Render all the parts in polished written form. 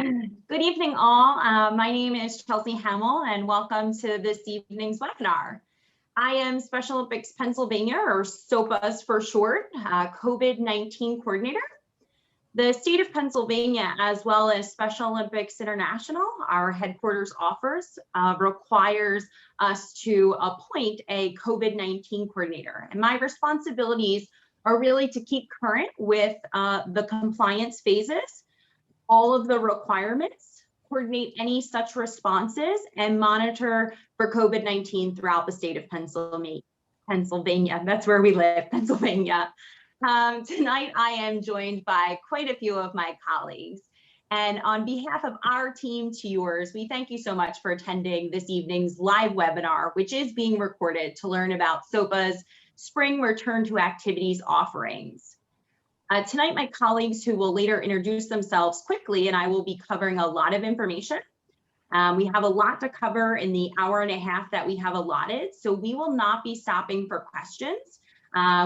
Good evening, all. My name is Chelsea Hamill, and welcome to this evening's webinar. I am Special Olympics Pennsylvania, or SOPA's for short, COVID-19 coordinator. The state of Pennsylvania, as well as Special Olympics International, our headquarters offers, requires us to appoint a COVID-19 coordinator. And my responsibilities are really to keep current with the compliance phases, all of the requirements, coordinate any such responses, and monitor for COVID-19 throughout the state of Pennsylvania. That's where we live, Pennsylvania. Tonight, I am joined by quite a few of my colleagues. And on behalf of our team to yours, we thank you so much for attending this evening's live webinar, which is being recorded to learn about SOPA's Spring Return to Activities offerings. Tonight, my colleagues who will later introduce themselves quickly, and I will be covering a lot of information. We have a lot to cover in the hour and a half that we have allotted, so we will not be stopping for questions.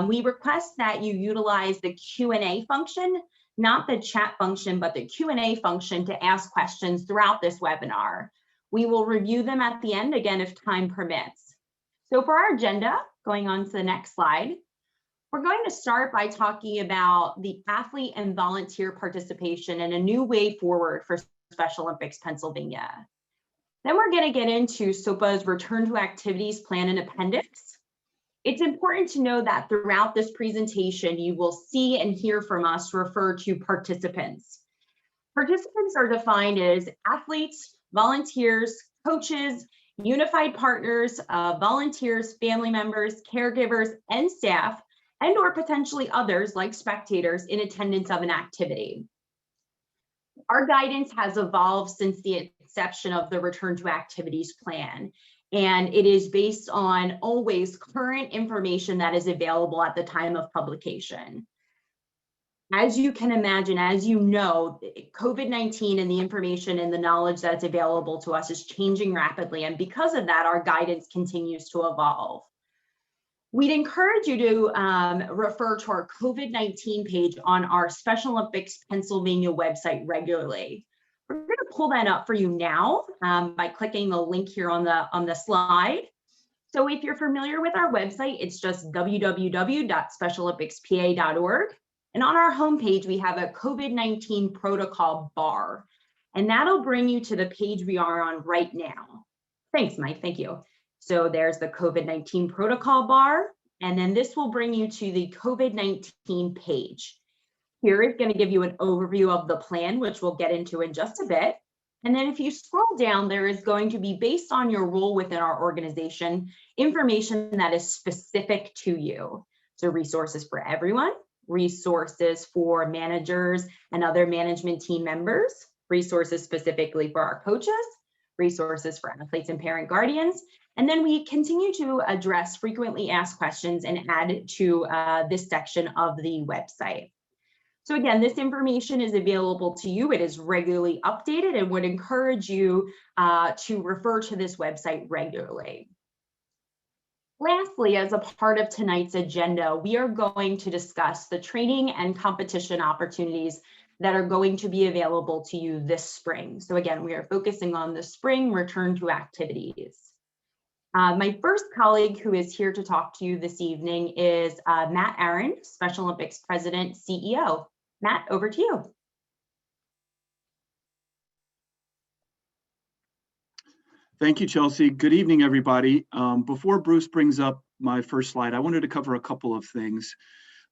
We request that you utilize the Q&A function, not the chat function, but the Q&A function to ask questions throughout this webinar. We will review them at the end, again, if time permits. So for our agenda, going on to the next slide, we're going to start by talking about the athlete and volunteer participation and a new way forward for Special Olympics Pennsylvania. Then we're going to get into SOPA's Return to Activities Plan and Appendix. It's important to know that throughout this presentation, you will see and hear from us refer to participants. Participants are defined as athletes, volunteers, coaches, unified partners, volunteers, family members, caregivers, and staff, and or potentially others like spectators in attendance of an activity. Our guidance has evolved since the inception of the Return to Activities Plan, and it is based on always current information that is available at the time of publication. As you can imagine, as you know, COVID-19 and the information and the knowledge that's available to us is changing rapidly, and because of that, our guidance continues to evolve. We'd encourage you to refer to our COVID-19 page on our Special Olympics Pennsylvania website regularly. We're going to pull that up for you now by clicking the link here on the slide. So if you're familiar with our website, it's just www.specialolympicspa.org. And on our homepage, we have a COVID-19 protocol bar, and that'll bring you to the page we are on right now. Thanks, Mike. Thank you. So there's the COVID-19 protocol bar, and then this will bring you to the COVID-19 page. Here is going to give you an overview of the plan, which we'll get into in just a bit. And then if you scroll down, there is going to be, based on your role within our organization, information that is specific to you. So resources for everyone, resources for managers and other management team members, resources specifically for our coaches, resources for athletes and parent guardians. And then we continue to address frequently asked questions and add to this section of the website. So again, this information is available to you. It is regularly updated and would encourage you to refer to this website regularly. Lastly, as a part of tonight's agenda, we are going to discuss the training and competition opportunities that are going to be available to you this spring. So again, we are focusing on the spring return to activities. My first colleague who is here to talk to you this evening is Matt Aaron, Special Olympics President, CEO. Matt, over to you. Thank you, Chelsea. Good evening, everybody. Before Bruce brings up my first slide, I wanted to cover a couple of things.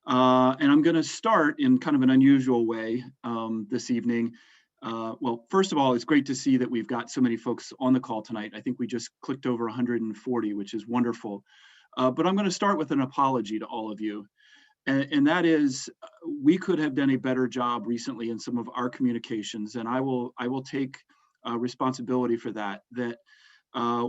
And I'm going to start in kind of an unusual way this evening. Well, first of all, it's great to see that we've got so many folks on the call tonight. I think we just clicked over 140, which is wonderful. But I'm going to start with an apology to all of you. And that is, we could have done a better job recently in some of our communications, and I will take responsibility for that.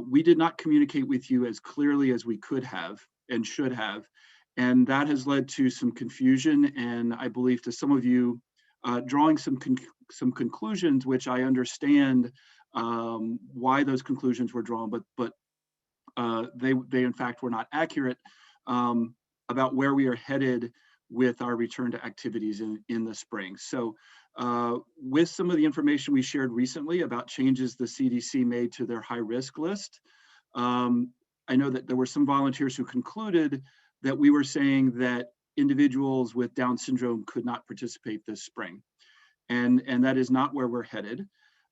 We did not communicate with you as clearly as we could have and should have. And that has led to some confusion, and I believe to some of you drawing some conclusions, which I understand why those conclusions were drawn, but they in fact were not accurate about where we are headed with our return to activities in the spring. So with some of the information we shared recently about changes the CDC made to their high-risk list. I know that there were some volunteers who concluded that we were saying that individuals with Down syndrome could not participate this spring. And that is not where we're headed.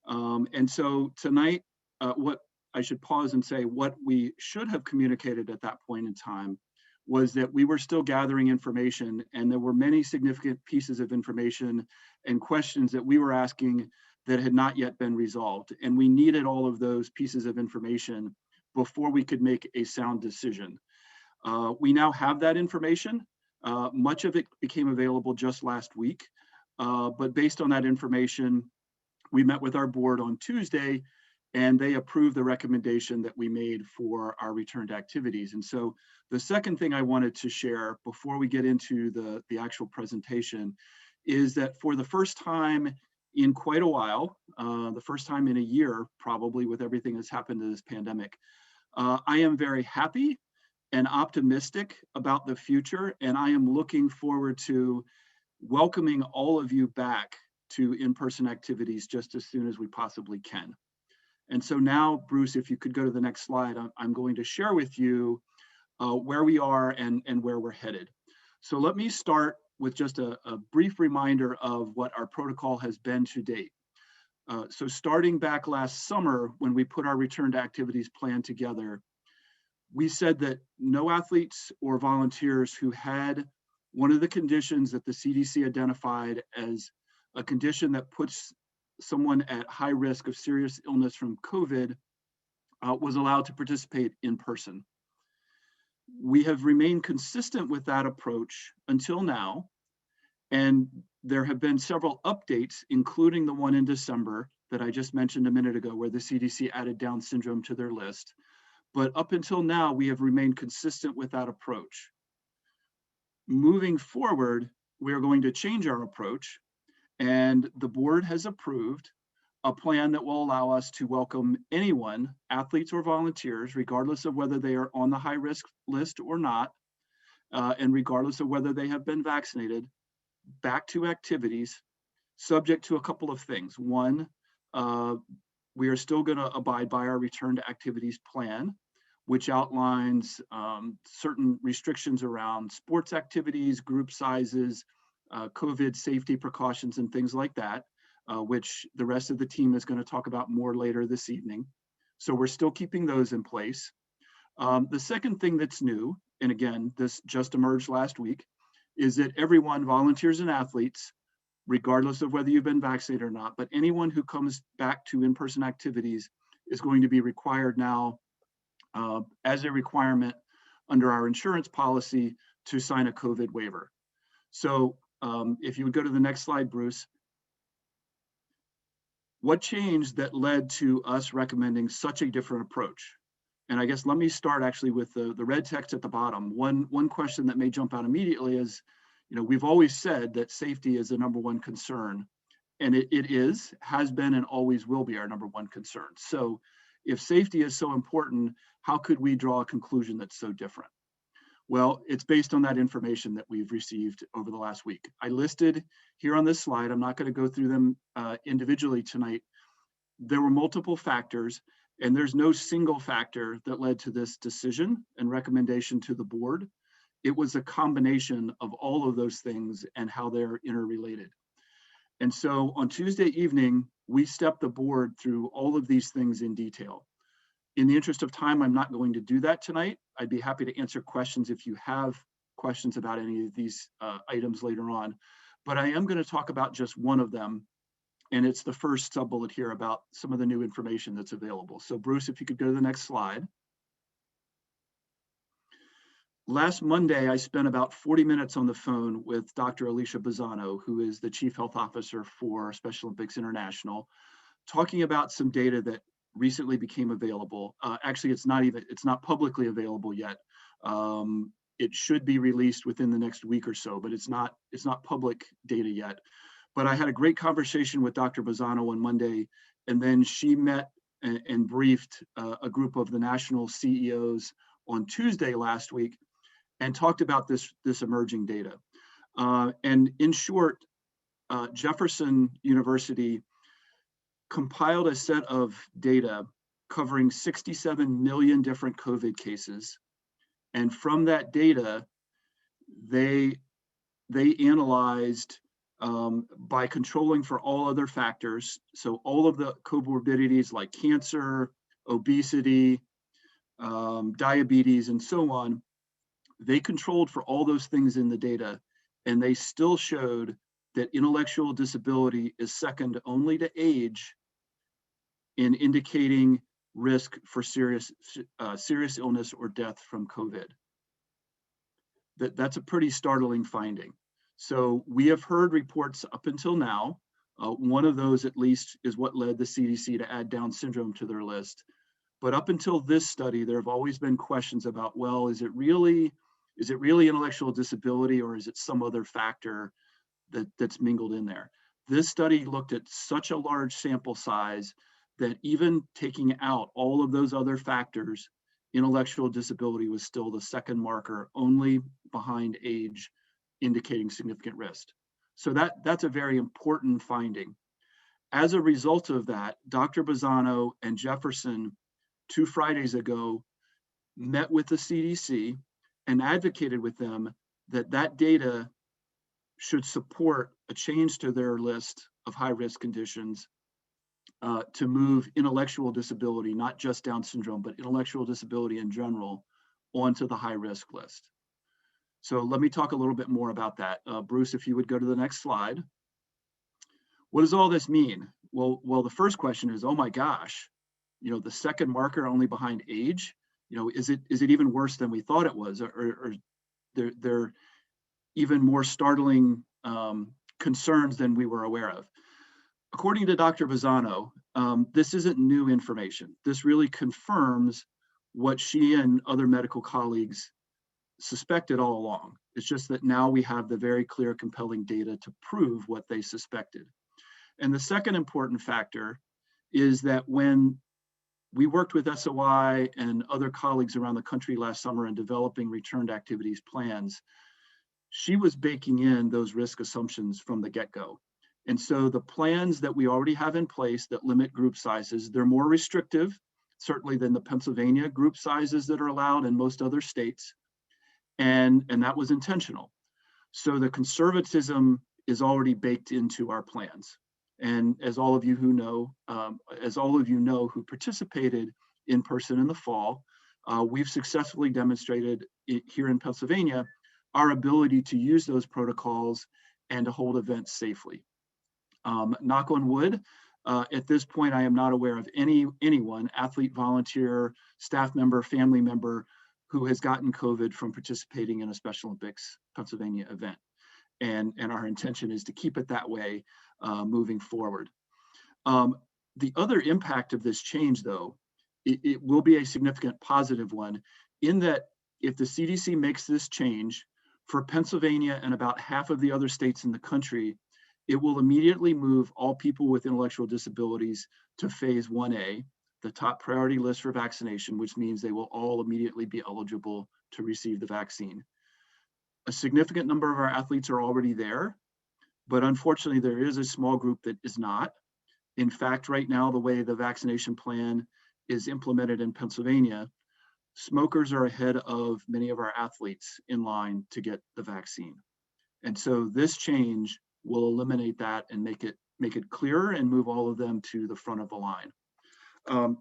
And so tonight, what I should pause and say, what we should have communicated at that point in time was that we were still gathering information, and there were many significant pieces of information and questions that we were asking that had not yet been resolved. And we needed all of those pieces of information before we could make a sound decision. We now have that information. Much of it became available just last week, but based on that information, we met with our board on Tuesday, and they approved the recommendation that we made for our return to activities. And so the second thing I wanted to share before we get into the actual presentation is that for the first time in quite a while, the first time in a year, probably, with everything that's happened to this pandemic, I am very happy and optimistic about the future, and I am looking forward to welcoming all of you back to in-person activities just as soon as we possibly can. And so now, Bruce, if you could go to the next slide, I'm going to share with you where we are and where we're headed. So let me start with just a brief reminder of what our protocol has been to date. So starting back last summer, when we put our return to activities plan together, we said that no athletes or volunteers who had one of the conditions that the CDC identified as a condition that puts someone at high risk of serious illness from COVID was allowed to participate in person. We have remained consistent with that approach until now, and there have been several updates, including the one in December that I just mentioned a minute ago, where the CDC added Down syndrome to their list. But up until now, we have remained consistent with that approach. Moving forward, we are going to change our approach, and the board has approved a plan that will allow us to welcome anyone, athletes or volunteers, regardless of whether they are on the high risk list or not, and regardless of whether they have been vaccinated, back to activities, subject to a couple of things. One, we are still going to abide by our return to activities plan, which outlines certain restrictions around sports activities, group sizes, COVID safety precautions, and things like that, which the rest of the team is going to talk about more later this evening. So we're still keeping those in place. The second thing that's new, and again, this just emerged last week, is that everyone, volunteers and athletes, regardless of whether you've been vaccinated or not, but anyone who comes back to in-person activities is going to be required now as a requirement under our insurance policy to sign a COVID waiver. So if you would go to the next slide, Bruce. What changed that led to us recommending such a different approach? And I guess let me start actually with the red text at the bottom. One question that may jump out immediately is, we've always said that safety is the #1 concern, and it is, has been, and always will be our #1 concern. So if safety is so important, how could we draw a conclusion that's so different? Well, it's based on that information that we've received over the last week. I listed here on this slide, I'm not going to go through them individually tonight. There were multiple factors, and there's no single factor that led to this decision and recommendation to the board. It was a combination of all of those things and how they're interrelated. And so on Tuesday evening, we stepped the board through all of these things in detail. In the interest of time, I'm not going to do that tonight. I'd be happy to answer questions if you have questions about any of these items later on. But I am going to talk about just one of them, and it's the first sub-bullet here about some of the new information that's available. So Bruce, if you could go to the next slide. Last Monday, I spent about 40 minutes on the phone with Dr. Alicia Bazzano, who is the Chief Health Officer for Special Olympics International, talking about some data that recently became available. Actually, it's not publicly available yet. It should be released within the next week or so, but it's not public data yet. But I had a great conversation with Dr. Bazzano on Monday, and then she met and briefed a group of the national CEOs on Tuesday last week and talked about this emerging data. And in short, Jefferson University compiled a set of data covering 67 million different COVID cases. And from that data, they analyzed by controlling for all other factors. So all of the comorbidities like cancer, obesity, diabetes, and so on, they controlled for all those things in the data, and they still showed that intellectual disability is second only to age in indicating risk for serious illness or death from COVID. That's a pretty startling finding. So we have heard reports up until now. One of those, at least, is what led the CDC to add Down syndrome to their list. But up until this study, there have always been questions about, well, is it really intellectual disability, or is it some other factor that's mingled in there? This study looked at such a large sample size that even taking out all of those other factors, intellectual disability was still the second marker, only behind age, indicating significant risk. So that's a very important finding. As a result of that, Dr. Bozzano and Jefferson 2 Fridays ago met with the CDC and advocated with them that data should support a change to their list of high-risk conditions to move intellectual disability, not just Down syndrome, but intellectual disability in general, onto the high-risk list. So let me talk a little bit more about that. Bruce, if you would go to the next slide. What does all this mean? Well, the first question is, oh my gosh, the second marker only behind age, is it even worse than we thought it was, or they're even more startling concerns than we were aware of? According to Dr. Bozzano, this isn't new information. This really confirms what she and other medical colleagues suspected all along. It's just that now we have the very clear, compelling data to prove what they suspected. And the second important factor is that when we worked with SOI and other colleagues around the country last summer in developing returned activities plans, she was baking in those risk assumptions from the get-go. And so the plans that we already have in place that limit group sizes, they're more restrictive, certainly than the Pennsylvania group sizes that are allowed in most other states. And that was intentional. So the conservatism is already baked into our plans. And as all of you know who participated in person in the fall, we've successfully demonstrated here in Pennsylvania our ability to use those protocols and to hold events safely. Knock on wood, at this point, I am not aware of anyone, athlete, volunteer, staff member, family member, who has gotten COVID from participating in a Special Olympics Pennsylvania event. And our intention is to keep it that way moving forward. The other impact of this change, though, it will be a significant positive one, in that if the CDC makes this change for Pennsylvania and about half of the other states in the country, it will immediately move all people with intellectual disabilities to phase 1A, the top priority list for vaccination, which means they will all immediately be eligible to receive the vaccine. A significant number of our athletes are already there, but unfortunately there is a small group that is not. In fact, right now, the way the vaccination plan is implemented in Pennsylvania, smokers are ahead of many of our athletes in line to get the vaccine. And so this change will eliminate that and make it clearer and move all of them to the front of the line.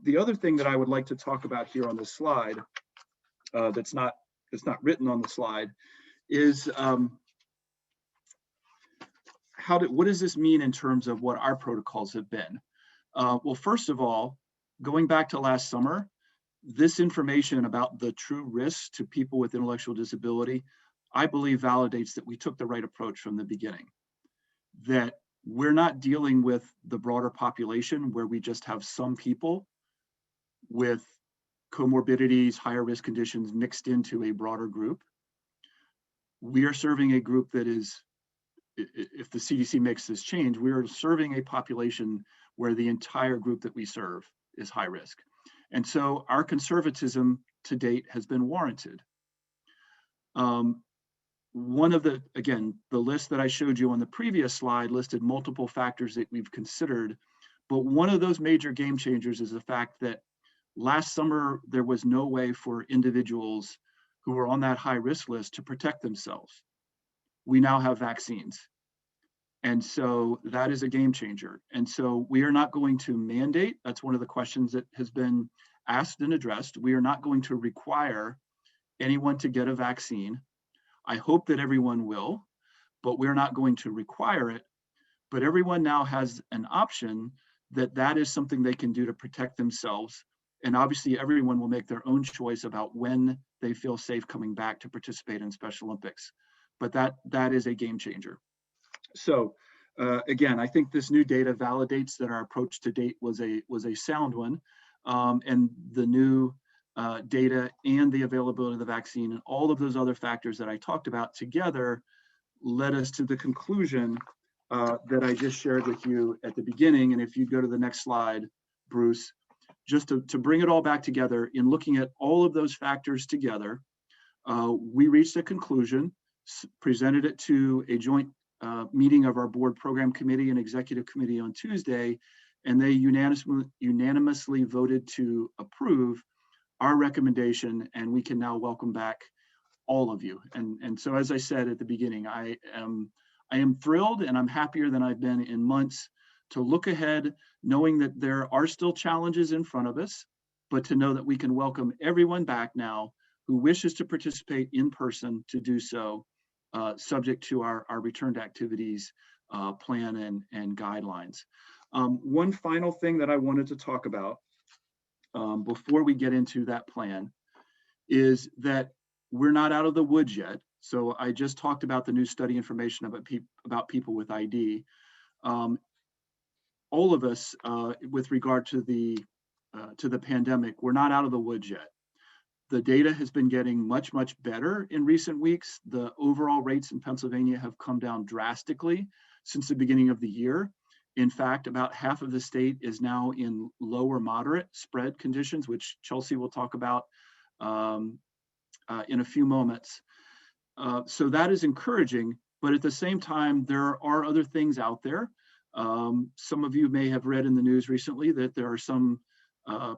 The other thing that I would like to talk about here on this slide, that's not written on the slide, is what does this mean in terms of what our protocols have been? Well, first of all, going back to last summer, this information about the true risks to people with intellectual disability, I believe validates that we took the right approach from the beginning. That we're not dealing with the broader population where we just have some people with comorbidities, higher risk conditions mixed into a broader group. We are serving a group that is, if the CDC makes this change, we are serving a population where the entire group that we serve is high risk. And so our conservatism to date has been warranted. one of the, again, the list that I showed you on the previous slide listed multiple factors that we've considered, but one of those major game changers is the fact that last summer, there was no way for individuals who were on that high risk list to protect themselves. We now have vaccines. And so that is a game changer. And so we are not going to mandate, that's one of the questions that has been asked and addressed. We are not going to require anyone to get a vaccine. I hope that everyone will, but we're not going to require it. But everyone now has an option that is something they can do to protect themselves. And obviously everyone will make their own choice about when they feel safe coming back to participate in Special Olympics. But that is a game changer. So again, I think this new data validates that our approach to date was a sound one. And the new data and the availability of the vaccine and all of those other factors that I talked about together led us to the conclusion that I just shared with you at the beginning. And if you go to the next slide, Bruce, just to bring it all back together, in looking at all of those factors together, we reached a conclusion, presented it to a joint meeting of our board program committee and executive committee on Tuesday, and they unanimously voted to approve our recommendation, and we can now welcome back all of you. And so, as I said at the beginning, I am thrilled, and I'm happier than I've been in months to look ahead, knowing that there are still challenges in front of us, but to know that we can welcome everyone back now who wishes to participate in person to do so, subject to our return to activities plan and guidelines. One final thing that I wanted to talk about before we get into that plan is that we're not out of the woods yet. So I just talked about the new study information about people with ID. All of us, with regard to the pandemic, we're not out of the woods yet. The data has been getting much, much better in recent weeks. The overall rates in Pennsylvania have come down drastically since the beginning of the year. In fact, about half of the state is now in low or moderate spread conditions, which Chelsea will talk about in a few moments. So that is encouraging, but at the same time, there are other things out there. Some of you may have read in the news recently that there are some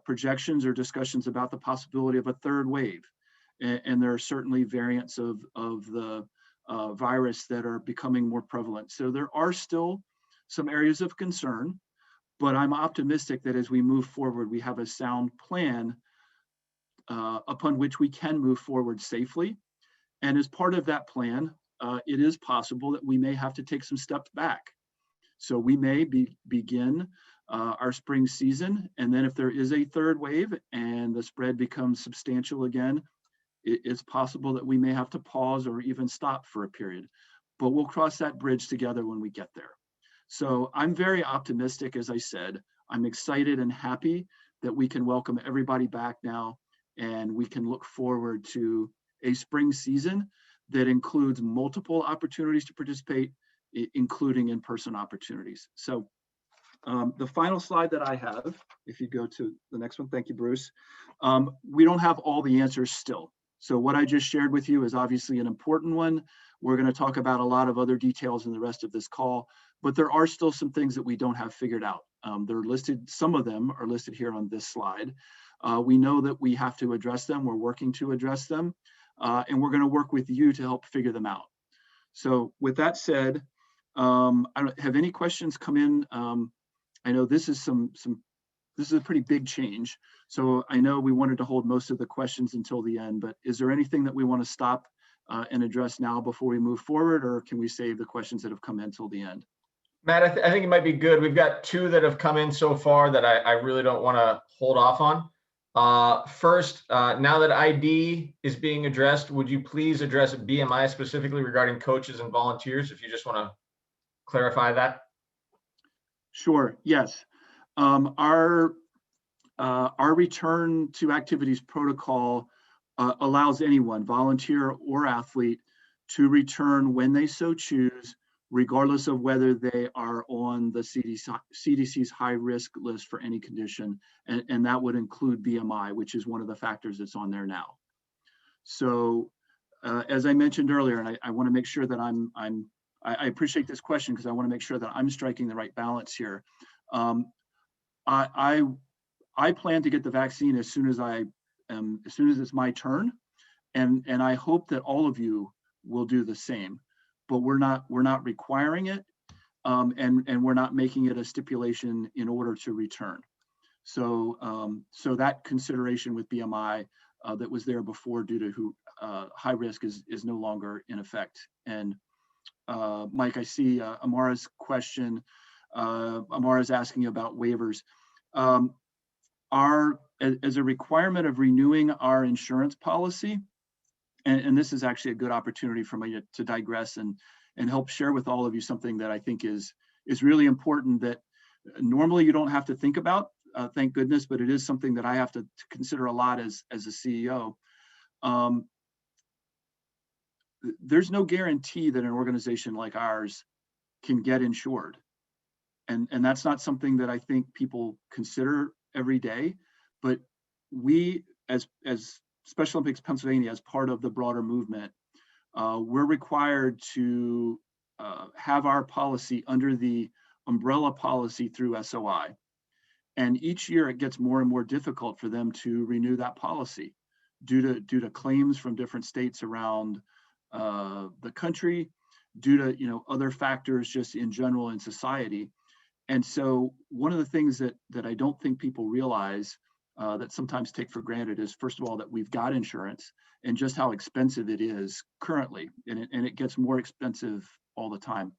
projections or discussions about the possibility of a third wave. And there are certainly variants of the virus that are becoming more prevalent. So there are still some areas of concern, but I'm optimistic that as we move forward, we have a sound plan upon which we can move forward safely. And as part of that plan, it is possible that we may have to take some steps back. So we may begin our spring season, and then if there is a third wave and the spread becomes substantial again, it's possible that we may have to pause or even stop for a period, but we'll cross that bridge together when we get there. So I'm very optimistic, as I said. I'm excited and happy that we can welcome everybody back now, and we can look forward to a spring season that includes multiple opportunities to participate, including in-person opportunities. So the final slide that I have, if you go to the next one, thank you, Bruce. We don't have all the answers still. So what I just shared with you is obviously an important one. We're going to talk about a lot of other details in the rest of this call, but there are still some things that we don't have figured out. They're listed, some of them are listed here on this slide. We know that we have to address them. We're working to address them, and we're going to work with you to help figure them out. So with that said, I don't have any questions come in. I know this is this is a pretty big change. So I know we wanted to hold most of the questions until the end, but is there anything that we want to stop and address now before we move forward, or can we save the questions that have come in till the end? Matt, I think it might be good. We've got two that have come in so far that I really don't want to hold off on. First, now that ID is being addressed, would you please address BMI specifically regarding coaches and volunteers, if you just want to clarify that? Sure, yes. Our return to activities protocol allows anyone, volunteer or athlete, to return when they so choose, regardless of whether they are on the CDC's high risk list for any condition, and that would include BMI, which is one of the factors that's on there now. So as I mentioned earlier, and I want to make sure that I appreciate this question because I want to make sure that I'm striking the right balance here. I plan to get the vaccine as soon as it's my turn, and I hope that all of you will do the same. But we're not requiring it, and we're not making it a stipulation in order to return. So that consideration with BMI that was there before due to high risk is no longer in effect. And Mike, I see Amara's question. Amara's asking about waivers. As a requirement of renewing our insurance policy, and this is actually a good opportunity for me to digress and help share with all of you something that I think is really important that normally you don't have to think about, thank goodness, but it is something that I have to consider a lot as a CEO. There's no guarantee that an organization like ours can get insured. And that's not something that I think people consider every day, but we as Special Olympics Pennsylvania, as part of the broader movement, we're required to have our policy under the umbrella policy through SOI. And each year it gets more and more difficult for them to renew that policy due to claims from different states around the country, due to other factors just in general in society. And so one of the things that I don't think people realize that sometimes take for granted is, first of all, that we've got insurance and just how expensive it is currently. And it gets more expensive all the time.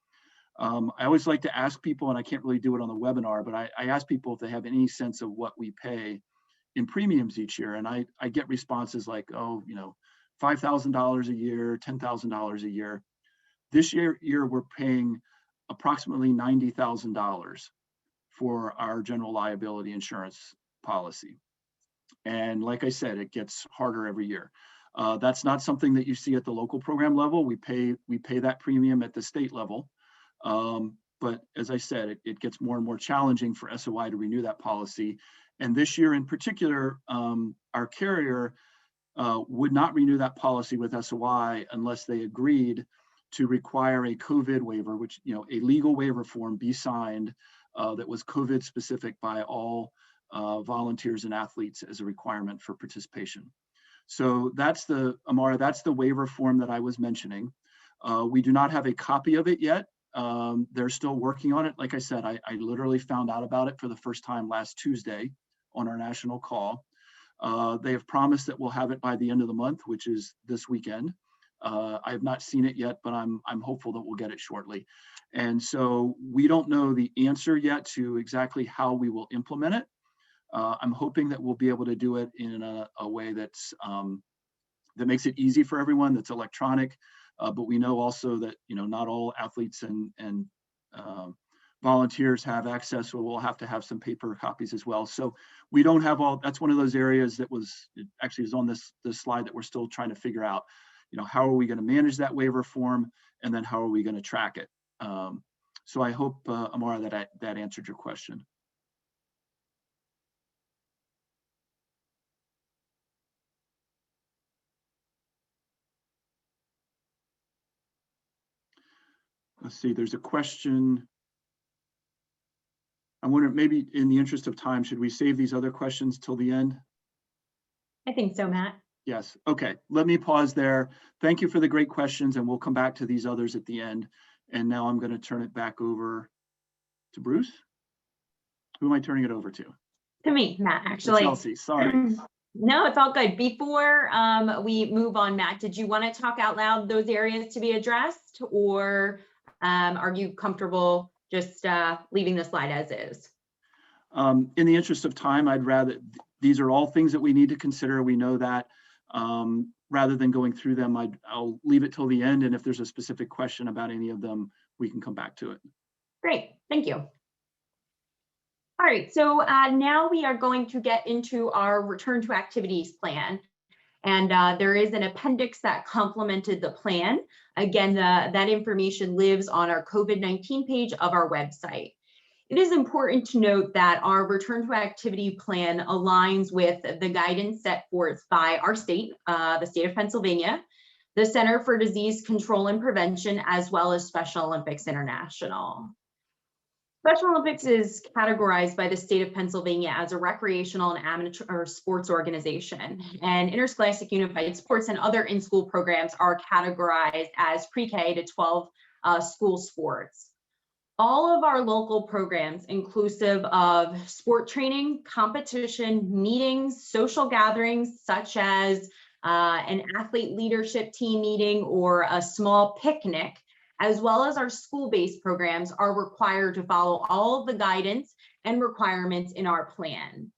I always like to ask people, and I can't really do it on the webinar, but I ask people if they have any sense of what we pay in premiums each year. And I get responses like, oh, $5,000 a year, $10,000 a year. This year we're paying approximately $90,000 for our general liability insurance policy. And like I said, it gets harder every year. That's not something that you see at the local program level. We pay that premium at the state level. But as I said, it gets more and more challenging for SOI to renew that policy. And this year in particular, our carrier would not renew that policy with SOI unless they agreed to require a COVID waiver, which, a legal waiver form be signed that was COVID specific by all volunteers and athletes as a requirement for participation. So Amara, that's the waiver form that I was mentioning. We do not have a copy of it yet. They're still working on it. Like I said, I literally found out about it for the first time last Tuesday on our national call. They have promised that we'll have it by the end of the month, which is this weekend. I have not seen it yet, but I'm hopeful that we'll get it shortly. And so we don't know the answer yet to exactly how we will implement it. I'm hoping that we'll be able to do it in a way that's that makes it easy for everyone, that's electronic. But we know also that not all athletes and volunteers have access, so we'll have to have some paper copies as well. So we don't have all. That's one of those areas that actually is on this slide that we're still trying to figure out. How are we going to manage that waiver form, and then how are we going to track it? So I hope, Amara, that answered your question. Let's see, there's a question. I wonder, maybe in the interest of time, should we save these other questions till the end? I think so, Matt. Yes. Okay. Let me pause there. Thank you for the great questions, and we'll come back to these others at the end. And now I'm going to turn it back over to Bruce. Who am I turning it over to? To me, Matt, actually. Chelsea, sorry. No, it's all good. Before we move on, Matt, did you want to talk out loud those areas to be addressed, or are you comfortable just leaving the slide as is? In the interest of time, I'd rather, these are all things that we need to consider. We know that. Rather than going through them, I'll leave it till the end. And if there's a specific question about any of them, we can come back to it. Great, thank you. All right, so now we are going to get into our return to activities plan. And there is an appendix that complemented the plan. Again, that information lives on our COVID-19 page of our website. It is important to note that our return to activity plan aligns with the guidance set forth by our state, the state of Pennsylvania, the Center for Disease Control and Prevention, as well as Special Olympics International. Special Olympics is categorized by the state of Pennsylvania as a recreational and amateur sports organization, and interscholastic unified sports and other in-school programs are categorized as pre-K to 12 school sports. All of our local programs, inclusive of sport training, competition, meetings, social gatherings, such as an athlete leadership team meeting or a small picnic, as well as our school-based programs, are required to follow all of the guidance and requirements in our plan.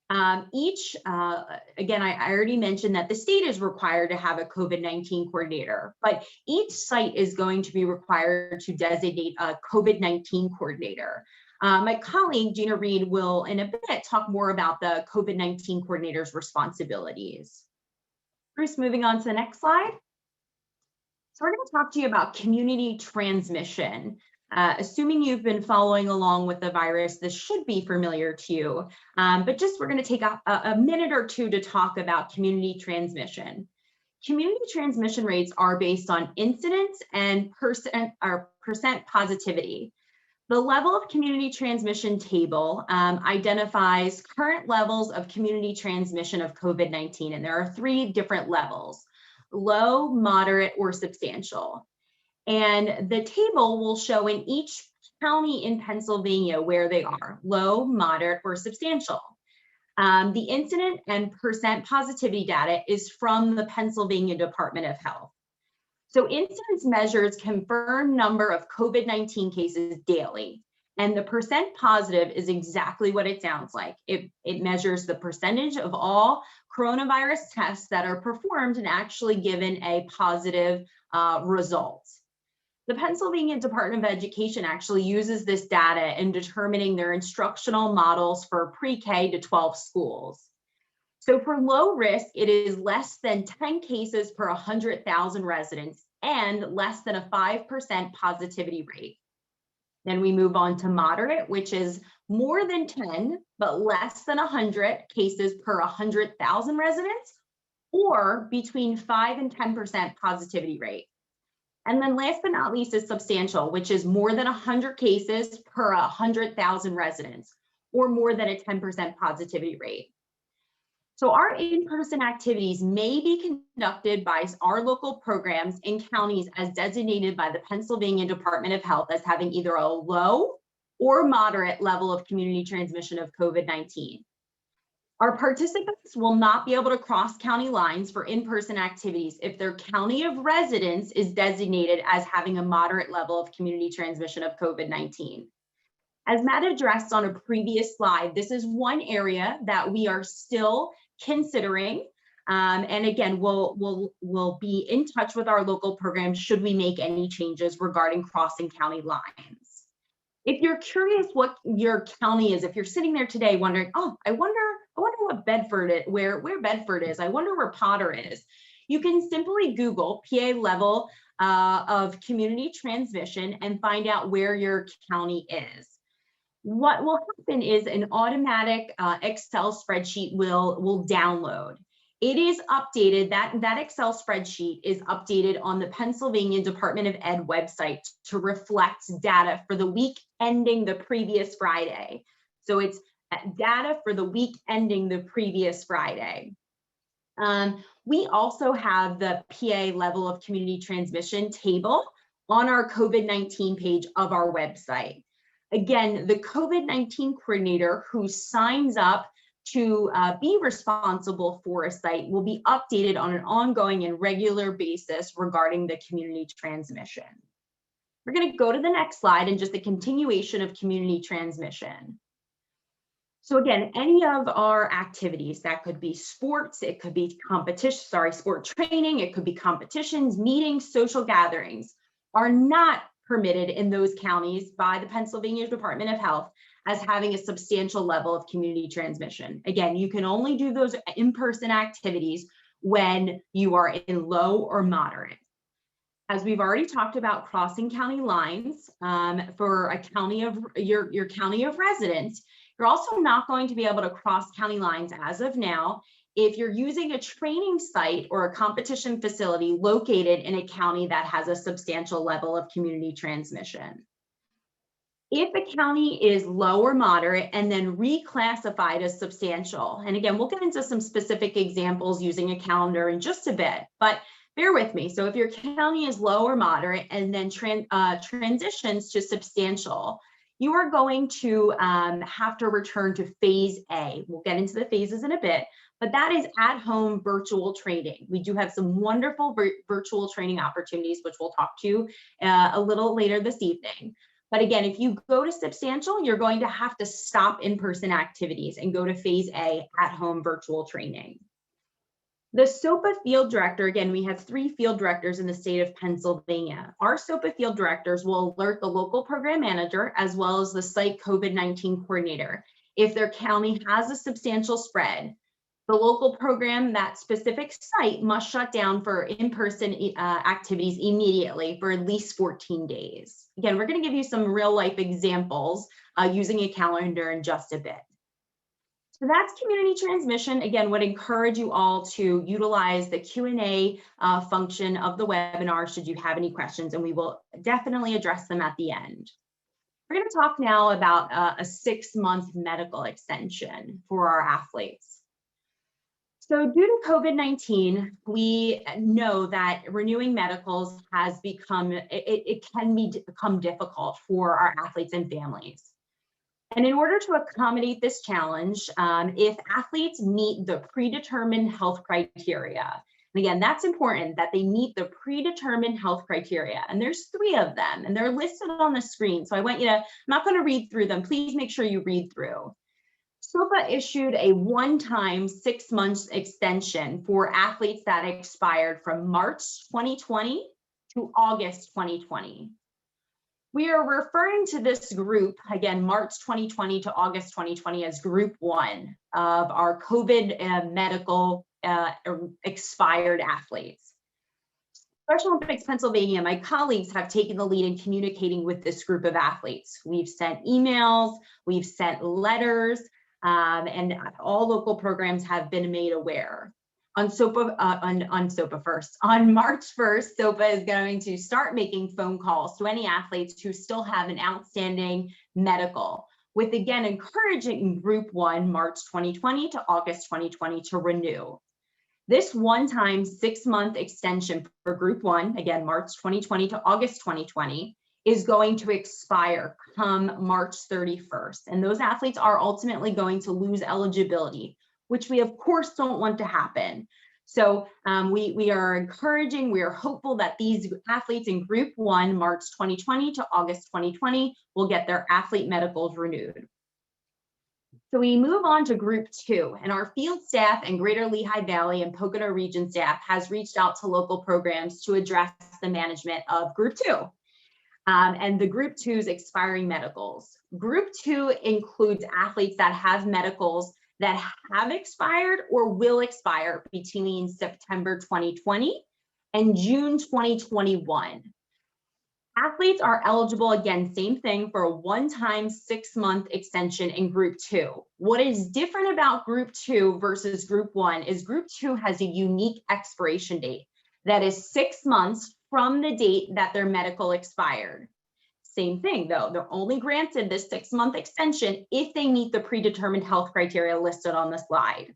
Again, I already mentioned that the state is required to have a COVID-19 coordinator, but each site is going to be required to designate a COVID-19 coordinator. My colleague, Gina Reed, will in a bit talk more about the COVID-19 coordinator's responsibilities. Bruce, moving on to the next slide. So we're going to talk to you about community transmission. Assuming you've been following along with the virus, this should be familiar to you, but just we're going to take a minute or two to talk about community transmission. Community transmission rates are based on incidence and percent positivity. The level of community transmission table identifies current levels of community transmission of COVID-19, and there are 3 different levels: low, moderate, or substantial. And the table will show in each county in Pennsylvania where they are: low, moderate, or substantial. The incident and percent positivity data is from the Pennsylvania Department of Health. So incidence measures confirmed number of COVID-19 cases daily, and the percent positive is exactly what it sounds like. It measures the percentage of all coronavirus tests that are performed and actually given a positive result. The Pennsylvania Department of Education actually uses this data in determining their instructional models for pre-K to 12 schools. So for low risk, it is less than 10 cases per 100,000 residents and less than a 5% positivity rate. Then we move on to moderate, which is more than 10, but less than 100 cases per 100,000 residents, or between 5 and 10% positivity rate. And then last but not least is substantial, which is more than 100 cases per 100,000 residents, or more than a 10% positivity rate. So our in-person activities may be conducted by our local programs in counties as designated by the Pennsylvania Department of Health as having either a low or moderate level of community transmission of COVID-19. Our participants will not be able to cross county lines for in-person activities if their county of residence is designated as having a moderate level of community transmission of COVID-19. As Matt addressed on a previous slide, this is one area that we are still considering. And again, we'll be in touch with our local programs should we make any changes regarding crossing county lines. If you're curious what your county is, if you're sitting there today wondering, oh, I wonder what Bedford is, where Bedford is, I wonder where Potter is, you can simply Google PA level of community transmission and find out where your county is. What will happen is an automatic Excel spreadsheet will download. It is updated, that Excel spreadsheet is updated on the Pennsylvania Department of Ed website to reflect data for the week ending the previous Friday. So it's data for the week ending the previous Friday. We also have the PA level of community transmission table on our COVID-19 page of our website. Again, the COVID-19 coordinator who signs up to be responsible for a site will be updated on an ongoing and regular basis regarding the community transmission. We're going to go to the next slide and just the continuation of community transmission. So again, any of our activities, that could be sports, it could be sport training, it could be competitions, meetings, social gatherings, are not permitted in those counties by the Pennsylvania Department of Health as having a substantial level of community transmission. Again, you can only do those in-person activities when you are in low or moderate. As we've already talked about crossing county lines for a county of your county of residence, you're also not going to be able to cross county lines as of now if you're using a training site or a competition facility located in a county that has a substantial level of community transmission. If a county is low or moderate and then reclassified as substantial, and again, we'll get into some specific examples using a calendar in just a bit, but bear with me. So if your county is low or moderate and then transitions to substantial, you are going to have to return to phase A. We'll get into the phases in a bit, but that is at-home virtual training. We do have some wonderful virtual training opportunities, which we'll talk to a little later this evening. But again, if you go to substantial, you're going to have to stop in-person activities and go to phase A, at-home virtual training. The SOPA field director, again, we have 3 field directors in the state of Pennsylvania. Our SOPA field directors will alert the local program manager as well as the site COVID-19 coordinator if their county has a substantial spread. The local program, that specific site, must shut down for in-person activities immediately for at least 14 days. Again, we're going to give you some real-life examples using a calendar in just a bit. So that's community transmission. Again, would encourage you all to utilize the Q&A function of the webinar should you have any questions, and we will definitely address them at the end. We're going to talk now about a 6-month medical extension for our athletes. So due to COVID-19, we know that renewing medicals has become, it can become difficult for our athletes and families. And in order to accommodate this challenge, if athletes meet the predetermined health criteria, and again, that's important that they meet the predetermined health criteria. And there's 3 of them, and they're listed on the screen. So I want you to, I'm not going to read through them. Please make sure you read through. SOPA issued a one-time 6-month extension for athletes that expired from March 2020 to August 2020. We are referring to this group, again, March 2020 to August 2020, as Group 1 of our COVID medical expired athletes. Special Olympics Pennsylvania, my colleagues have taken the lead in communicating with this group of athletes. We've sent emails, we've sent letters, and all local programs have been made aware. On SOPA, on SOPA first. On March 1st, SOPA is going to start making phone calls to any athletes who still have an outstanding medical, with again encouraging Group 1, March 2020 to August 2020 to renew. This one-time 6-month extension for Group 1, again, March 2020 to August 2020, is going to expire come March 31st. And those athletes are ultimately going to lose eligibility, which we of course don't want to happen. So we are encouraging, we are hopeful that these athletes in Group 1, March 2020 to August 2020, will get their athlete medicals renewed. So we move on to Group 2, and our field staff and Greater Lehigh Valley and Pocono Region staff has reached out to local programs to address the management of Group 2. And the Group 2's expiring medicals. Group 2 includes athletes that have medicals that have expired or will expire between September 2020 and June 2021. Athletes are eligible, again, same thing, for a one-time 6-month extension in Group 2. What is different about Group 2 versus Group 1 is Group 2 has a unique expiration date that is 6 months from the date that their medical expired. Same thing though, they're only granted this 6-month extension if they meet the predetermined health criteria listed on the slide.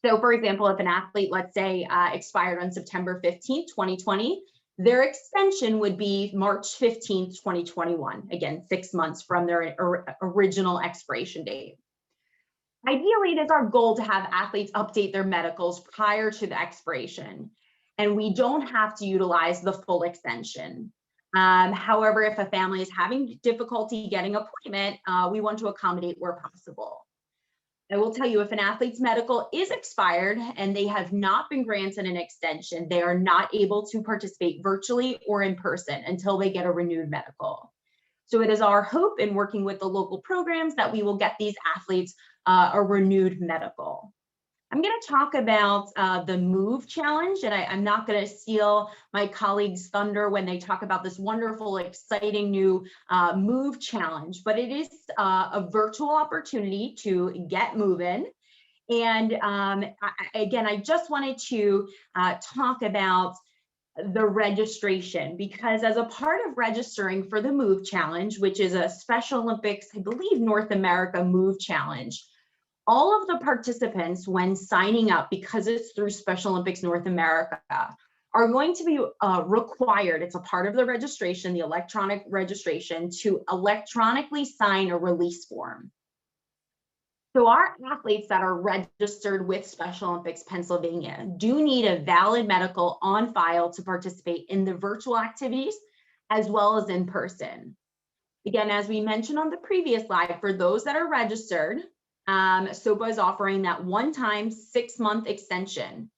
So for example, if an athlete, let's say, expired on September 15th, 2020, their extension would be March 15th, 2021. Again, 6 months from their original expiration date. Ideally, it is our goal to have athletes update their medicals prior to the expiration, and we don't have to utilize the full extension. However, if a family is having difficulty getting an appointment, we want to accommodate where possible. I will tell you, if an athlete's medical is expired and they have not been granted an extension, they are not able to participate virtually or in person until they get a renewed medical. So it is our hope in working with the local programs that we will get these athletes a renewed medical. I'm going to talk about the MOVE challenge, and I'm not going to steal my colleagues' thunder when they talk about this wonderful, exciting new MOVE challenge, but it is a virtual opportunity to get moving. And again, I just wanted to talk about the registration, because as a part of registering for the Move Challenge, which is a Special Olympics, I believe, North America Move Challenge, all of the participants, when signing up, because it's through Special Olympics North America, are going to be required, it's a part of the registration, the electronic registration, to electronically sign a release form. So our athletes that are registered with Special Olympics Pennsylvania do need a valid medical on file to participate in the virtual activities as well as in person. Again, as we mentioned on the previous slide, for those that are registered, SOPA is offering that one-time 6-month extension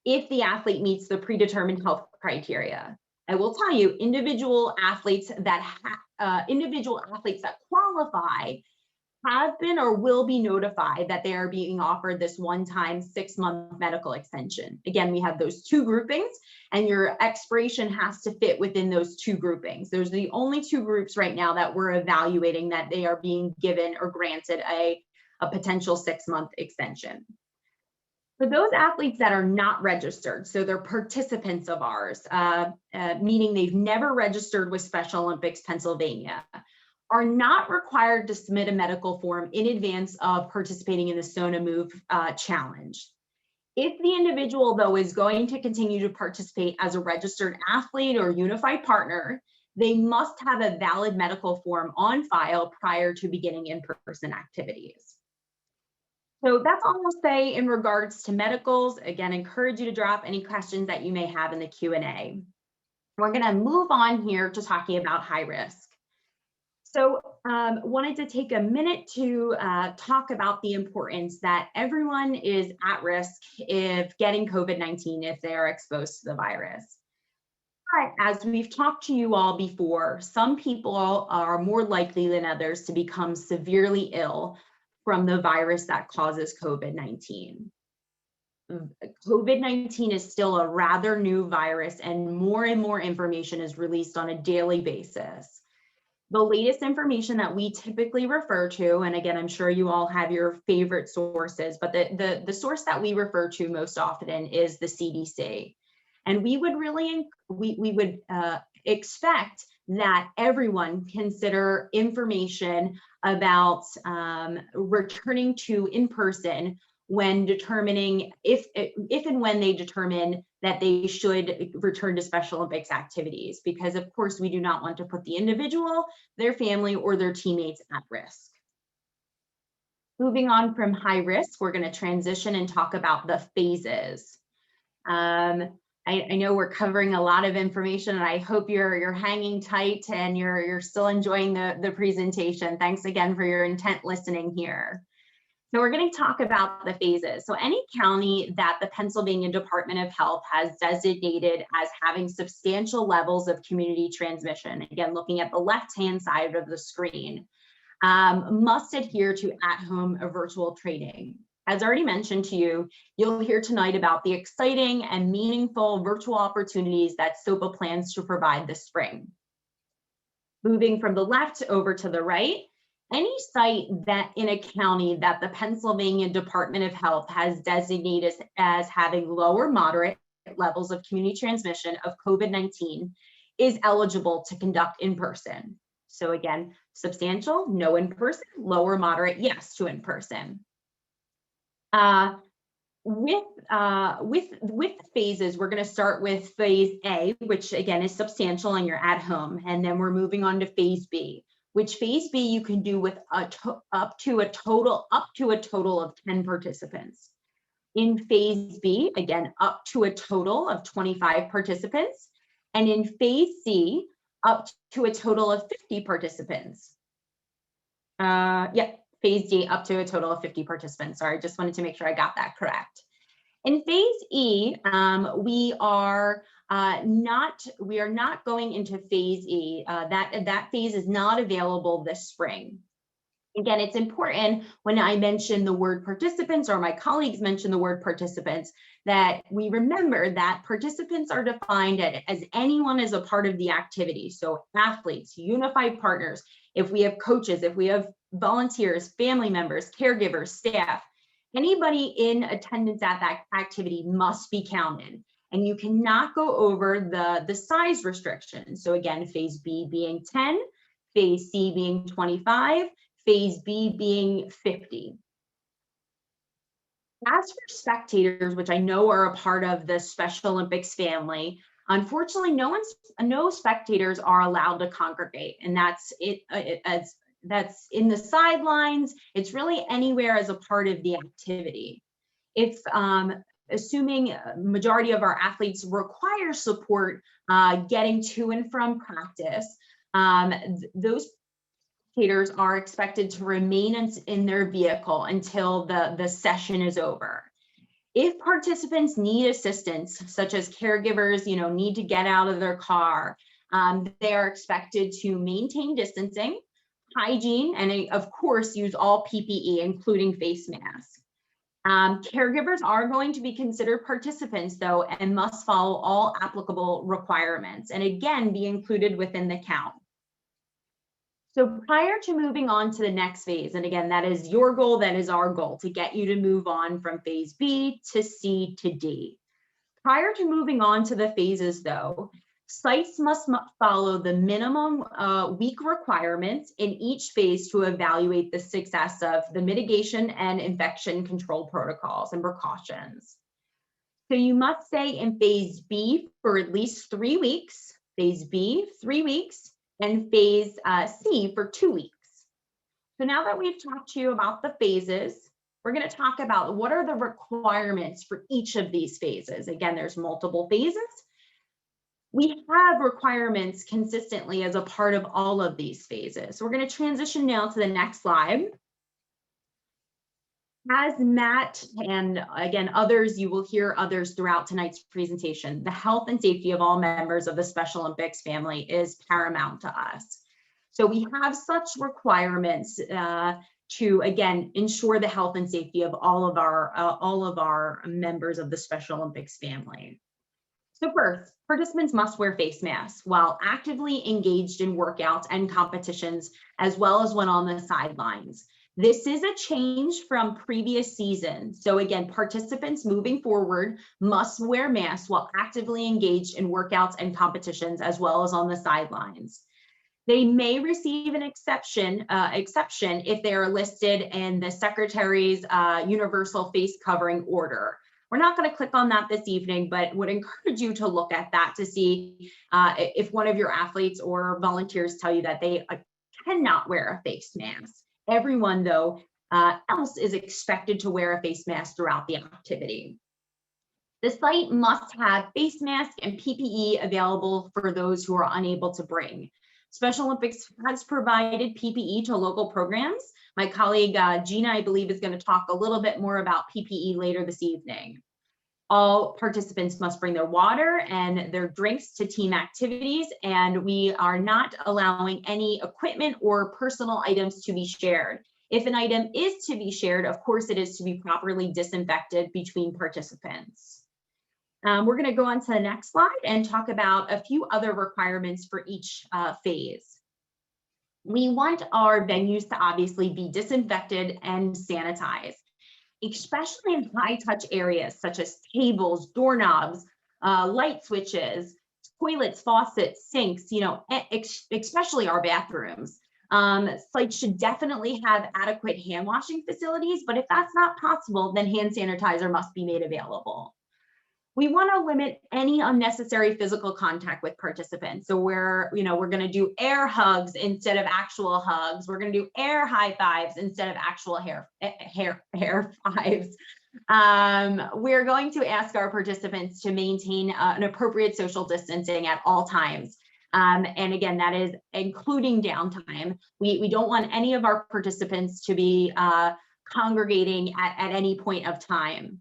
if the athlete meets the predetermined health criteria. I will tell you, individual athletes that qualify have been or will be notified that they are being offered this one-time 6-month medical extension. Again, we have those 2 groupings, and your expiration has to fit within those 2 groupings. Those are the only 2 groups right now that we're evaluating that they are being given or granted a potential 6-month extension. For those athletes that are not registered, so they're participants of ours, meaning they've never registered with Special Olympics Pennsylvania, are not required to submit a medical form in advance of participating in the SONA Move Challenge. If the individual, though, is going to continue to participate as a registered athlete or unified partner, they must have a valid medical form on file prior to beginning in-person activities. So that's all I'll say in regards to medicals. Again, encourage you to drop any questions that you may have in the Q&A. We're going to move on here to talking about high risk. So wanted to take a minute to talk about the importance that everyone is at risk if getting COVID-19 if they are exposed to the virus. But as we've talked to you all before, some people are more likely than others to become severely ill from the virus that causes COVID-19. COVID-19 is still a rather new virus, and more information is released on a daily basis. The latest information that we typically refer to, and again, I'm sure you all have your favorite sources, but the source that we refer to most often is the CDC. And we would expect that everyone consider information about returning to in-person when determining if and when they determine that they should return to Special Olympics activities, because of course we do not want to put the individual, their family, or their teammates at risk. Moving on from high risk, we're going to transition and talk about the phases. I know we're covering a lot of information, and I hope you're hanging tight and you're still enjoying the presentation. Thanks again for your intent listening here. So we're going to talk about the phases. So any county that the Pennsylvania Department of Health has designated as having substantial levels of community transmission, again, looking at the left-hand side of the screen, must adhere to at-home or virtual training. As already mentioned to you, you'll hear tonight about the exciting and meaningful virtual opportunities that SOPA plans to provide this spring. Moving from the left over to the right, any site that in a county that the Pennsylvania Department of Health has designated as having low or moderate levels of community transmission of COVID-19 is eligible to conduct in person. So again, substantial, no in person, low or moderate, yes to in person. With phases, we're going to start with phase A, which again is substantial and you're at home, and then we're moving on to phase B, which phase B you can do with up to a total of 10 participants. In phase B, again, up to a total of 25 participants, and in phase C, up to a total of 50 participants. Phase D, up to a total of 50 participants. Sorry, just wanted to make sure I got that correct. In phase E, we are not going into phase E. That phase is not available this spring. Again, it's important when I mention the word participants, or my colleagues mention the word participants, that we remember that participants are defined as anyone as a part of the activity. So athletes, unified partners, if we have coaches, if we have volunteers, family members, caregivers, staff, Anybody in attendance at that activity must be counted, and you cannot go over the size restriction. So again, phase B being 10, phase C being 25, phase B being 50. As for spectators, which I know are a part of the Special Olympics family, unfortunately, no spectators are allowed to congregate, and that's that's in the sidelines. It's really anywhere as a part of the activity. If assuming a majority of our athletes require support getting to and from practice, those spectators are expected to remain in their vehicle until the session is over. If participants need assistance, such as caregivers, need to get out of their car, they are expected to maintain distancing, hygiene, and of course, use all PPE, including face masks. Caregivers are going to be considered participants, though, and must follow all applicable requirements, and again, be included within the count. So prior to moving on to the next phase, and again, that is your goal, that is our goal, to get you to move on from phase B to C to D. Prior to moving on to the phases, though, sites must follow the minimum week requirements in each phase to evaluate the success of the mitigation and infection control protocols and precautions. So you must stay in phase B for at least 3 weeks, phase B 3 weeks, and phase C for 2 weeks. So now that we've talked to you about the phases, we're going to talk about what are the requirements for each of these phases. Again, there's multiple phases. We have requirements consistently as a part of all of these phases. So we're going to transition now to the next slide. As Matt and again, others, you will hear others throughout tonight's presentation, the health and safety of all members of the Special Olympics family is paramount to us. So we have such requirements to, again, ensure the health and safety of all of our members of the Special Olympics family. So first, participants must wear face masks while actively engaged in workouts and competitions, as well as when on the sidelines. This is a change from previous seasons. So again, participants moving forward must wear masks while actively engaged in workouts and competitions, as well as on the sidelines. They may receive an exception if they are listed in the Secretary's Universal Face Covering Order. We're not going to click on that this evening, but would encourage you to look at that to see if one of your athletes or volunteers tell you that they cannot wear a face mask. Everyone, though, else is expected to wear a face mask throughout the activity. The site must have face masks and PPE available for those who are unable to bring. Special Olympics has provided PPE to local programs. My colleague Gina, I believe, is going to talk a little bit more about PPE later this evening. All participants must bring their water and their drinks to team activities, and we are not allowing any equipment or personal items to be shared. If an item is to be shared, of course, it is to be properly disinfected between participants. We're going to go on to the next slide and talk about a few other requirements for each phase. We want our venues to obviously be disinfected and sanitized, especially in high touch areas such as tables, doorknobs, light switches, toilets, faucets, sinks, especially our bathrooms. Sites should definitely have adequate hand washing facilities, but if that's not possible, then hand sanitizer must be made available. We want to limit any unnecessary physical contact with participants. So we're going to do air hugs instead of actual hugs. We're going to do air high fives instead of actual hair fives. We're going to ask our participants to maintain an appropriate social distancing at all times. And again, that is including downtime. We don't want any of our participants to be congregating at any point of time.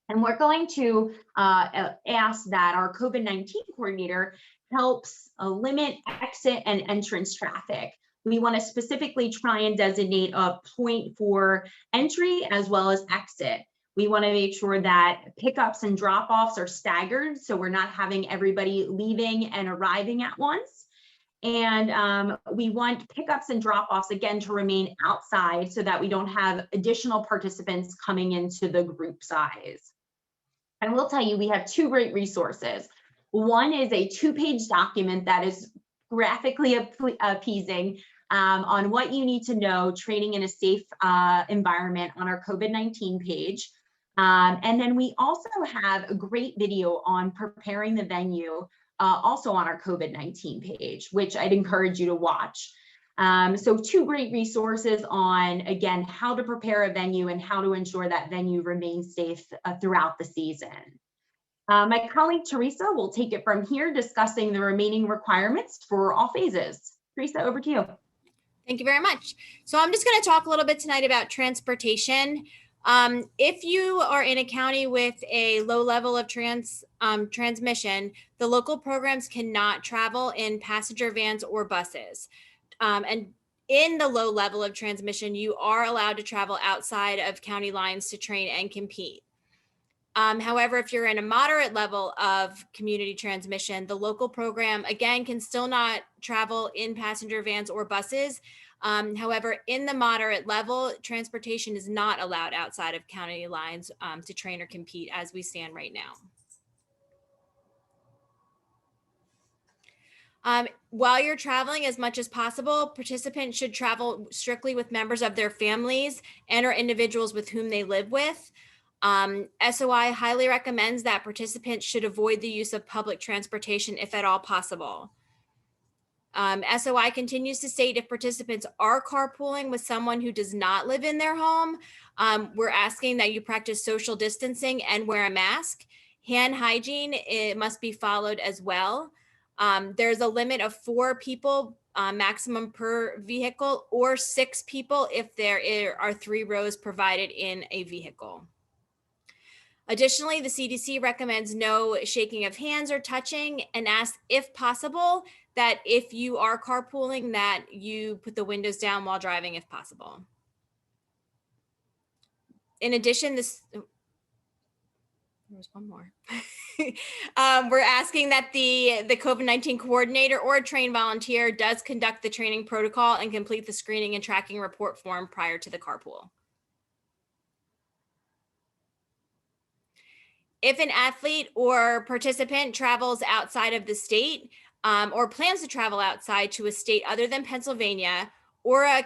And we're going to ask that our COVID-19 coordinator helps limit exit and entrance traffic. We want to specifically try and designate a point for entry as well as exit. We want to make sure that pickups and drop-offs are staggered, so we're not having everybody leaving and arriving at once. And we want pickups and drop-offs, again, to remain outside so that we don't have additional participants coming into the group size. I will tell you, we have two great resources. One is a 2-page document that is graphically appeasing on what you need to know training in a safe environment on our COVID-19 page. And then we also have a great video on preparing the venue also on our COVID-19 page, which I'd encourage you to watch. So 2 great resources on, again, how to prepare a venue and how to ensure that venue remains safe throughout the season. My colleague Teresa will take it from here, discussing the remaining requirements for all phases. Teresa, over to you. Thank you very much. So I'm just going to talk a little bit tonight about transportation. If you are in a county with a low level of transmission, the local programs cannot travel in passenger vans or buses. And in the low level of transmission, you are allowed to travel outside of county lines to train and compete. However, if you're in a moderate level of community transmission, the local program, again, can still not travel in passenger vans or buses. However, in the moderate level, transportation is not allowed outside of county lines to train or compete as we stand right now. While you're traveling, as much as possible, participants should travel strictly with members of their families and or individuals with whom they live with. SOI highly recommends that participants should avoid the use of public transportation if at all possible. SOI continues to state if participants are carpooling with someone who does not live in their home, we're asking that you practice social distancing and wear a mask. Hand hygiene, it must be followed as well. There's a limit of 4 people maximum per vehicle, or 6 people if there are 3 rows provided in a vehicle. Additionally, the CDC recommends no shaking of hands or touching, and asks, if possible, that if you are carpooling, that you put the windows down while driving if possible. In addition, there's one more. We're asking that the COVID-19 coordinator or a trained volunteer does conduct the training protocol and complete the screening and tracking report form prior to the carpool. If an athlete or participant travels outside of the state or plans to travel outside to a state other than Pennsylvania or a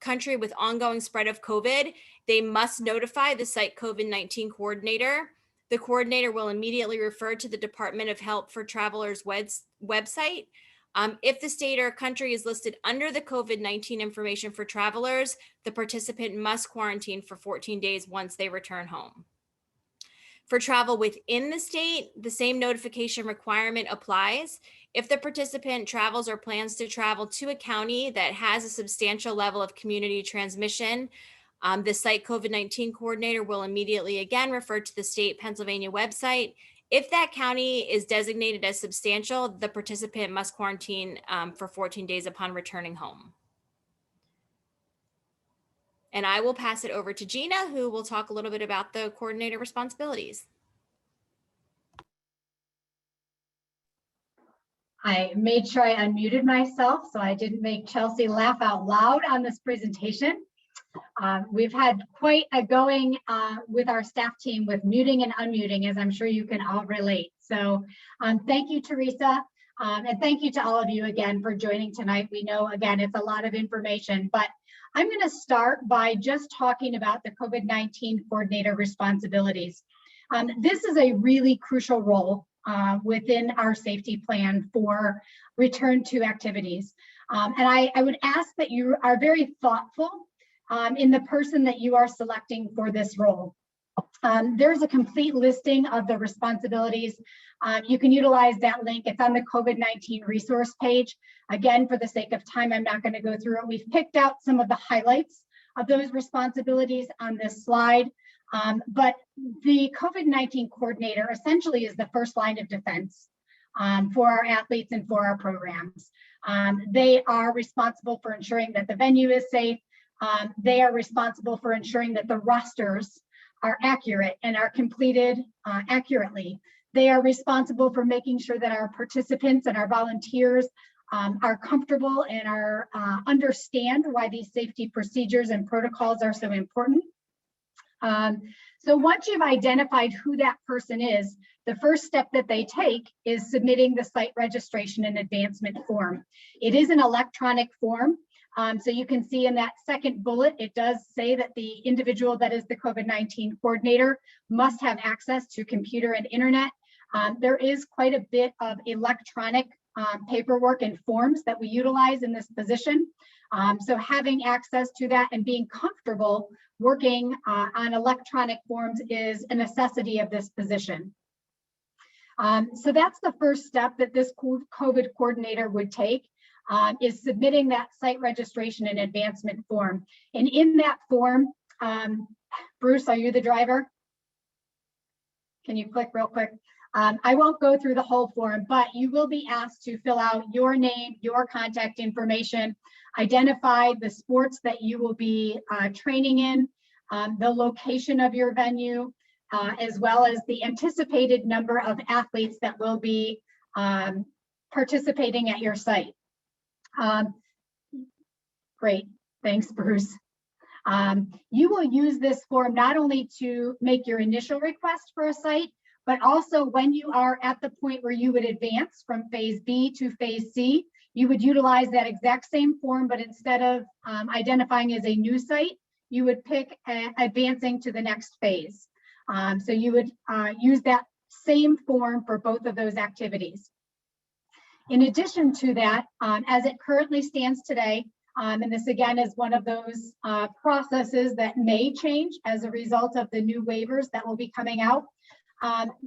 country with ongoing spread of COVID, they must notify the site COVID-19 coordinator. The coordinator will immediately refer to the Department of Health for Travelers website. If the state or country is listed under the COVID-19 information for travelers, the participant must quarantine for 14 days once they return home. For travel within the state, the same notification requirement applies. If the participant travels or plans to travel to a county that has a substantial level of community transmission, the site COVID-19 coordinator will immediately again refer to the state Pennsylvania website. If that county is designated as substantial, the participant must quarantine for 14 days upon returning home. And I will pass it over to Gina, who will talk a little bit about the coordinator responsibilities. I made sure I unmuted myself so I didn't make Chelsea laugh out loud on this presentation. We've had quite a going with our staff team with muting and unmuting, as I'm sure you can all relate. So thank you, Teresa. And thank you to all of you again for joining tonight. We know, again, it's a lot of information, but I'm going to start by just talking about the COVID-19 coordinator responsibilities. This is a really crucial role within our safety plan for return to activities. And I would ask that you are very thoughtful in the person that you are selecting for this role. There's a complete listing of the responsibilities. You can utilize that link. It's on the COVID-19 resource page. Again, for the sake of time, I'm not going to go through it. We've picked out some of the highlights of those responsibilities on this slide. But the COVID-19 coordinator essentially is the first line of defense for our athletes and for our programs. They are responsible for ensuring that the venue is safe. They are responsible for ensuring that the rosters are accurate and are completed accurately. They are responsible for making sure that our participants and our volunteers are comfortable and understand why these safety procedures and protocols are so important. So once you've identified who that person is, the first step that they take is submitting the site registration and advancement form. It is an electronic form. So you can see in that second bullet, it does say that the individual that is the COVID-19 coordinator must have access to computer and internet. There is quite a bit of electronic paperwork and forms that we utilize in this position. So having access to that and being comfortable working on electronic forms is a necessity of this position. So that's the first step that this COVID coordinator would take, is submitting that site registration and advancement form. And in that form, Bruce, are you the driver? Can you click real quick? I won't go through the whole form, but you will be asked to fill out your name, your contact information, identify the sports that you will be training in, the location of your venue, as well as the anticipated number of athletes that will be participating at your site. Great, thanks, Bruce. You will use this form not only to make your initial request for a site, but also when you are at the point where you would advance from phase B to phase C, you would utilize that exact same form, but instead of identifying as a new site, you would pick advancing to the next phase. So you would use that same form for both of those activities. In addition to that, as it currently stands today, and this again is one of those processes that may change as a result of the new waivers that will be coming out,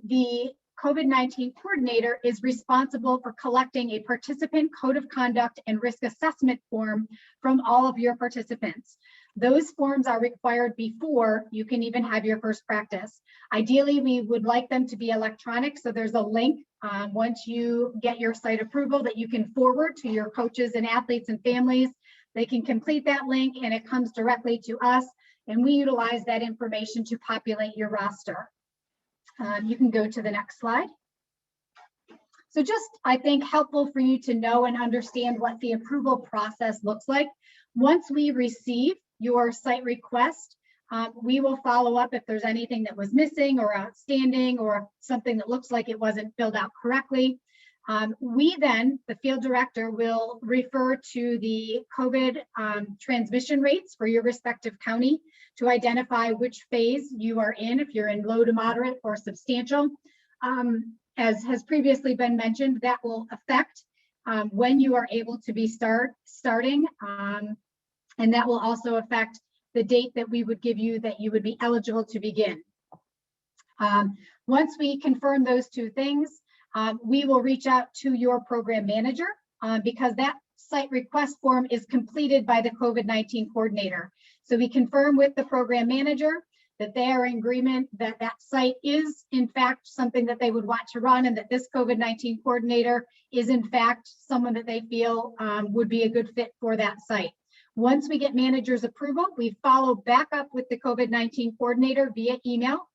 the COVID-19 coordinator is responsible for collecting a participant code of conduct and risk assessment form from all of your participants. Those forms are required before you can even have your first practice. Ideally, we would like them to be electronic, so there's a link once you get your site approval that you can forward to your coaches and athletes and families. They can complete that link and it comes directly to us, and we utilize that information to populate your roster. You can go to the next slide. So just, I think, helpful for you to know and understand what the approval process looks like. Once we receive your site request, we will follow up if there's anything that was missing or outstanding or something that looks like it wasn't filled out correctly. We then, the field director, will refer to the COVID transmission rates for your respective county to identify which phase you are in, if you're in low to moderate or substantial. As has previously been mentioned, that will affect when you are able to be starting, and that will also affect the date that we would give you that you would be eligible to begin. Once we confirm those two things, we will reach out to your program manager because that site request form is completed by the COVID-19 coordinator. So we confirm with the program manager that they are in agreement that that site is in fact something that they would want to run, and that this COVID-19 coordinator is in fact someone that they feel would be a good fit for that site. Once we get manager's approval, we follow back up with the COVID-19 coordinator via email.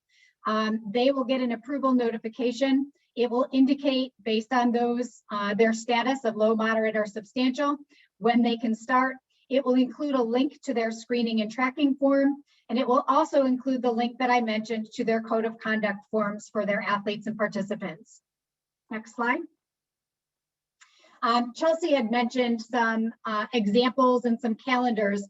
They will get an approval notification. It will indicate, based on those, their status of low, moderate, or substantial, when they can start. It will include a link to their screening and tracking form, and it will also include the link that I mentioned to their code of conduct forms for their athletes and participants. Next slide. Chelsea had mentioned some examples and some calendars.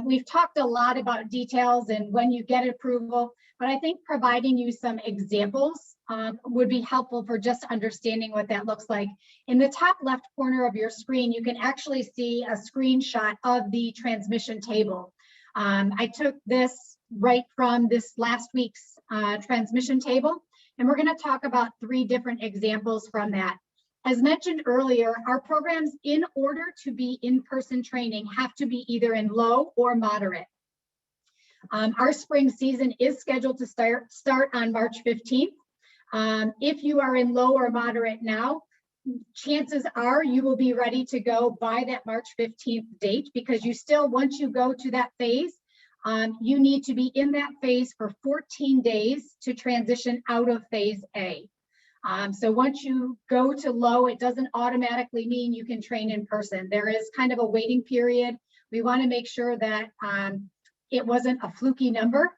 We've talked a lot about details and when you get approval, but I think providing you some examples would be helpful for just understanding what that looks like. In the top left corner of your screen, you can actually see a screenshot of the transmission table. I took this right from this last week's transmission table, and we're going to talk about 3 different examples from that. As mentioned earlier, our programs, in order to be in-person training, have to be either in low or moderate. Our spring season is scheduled to start on March 15th. If you are in low or moderate now, chances are you will be ready to go by that March 15th date, because you still, once you go to that phase, you need to be in that phase for 14 days to transition out of phase A. So once you go to low, it doesn't automatically mean you can train in person. There is kind of a waiting period. We want to make sure that it wasn't a fluky number.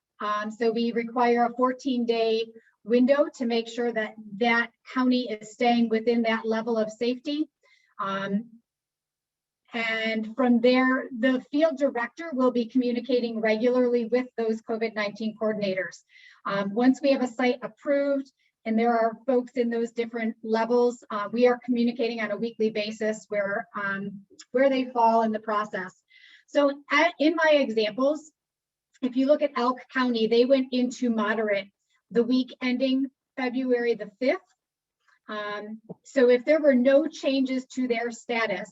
So we require a 14-day window to make sure that that county is staying within that level of safety. And from there, the field director will be communicating regularly with those COVID-19 coordinators. Once we have a site approved and there are folks in those different levels, we are communicating on a weekly basis where they fall in the process. So in my examples, if you look at Elk County, they went into moderate the week ending February the 5th. So if there were no changes to their status,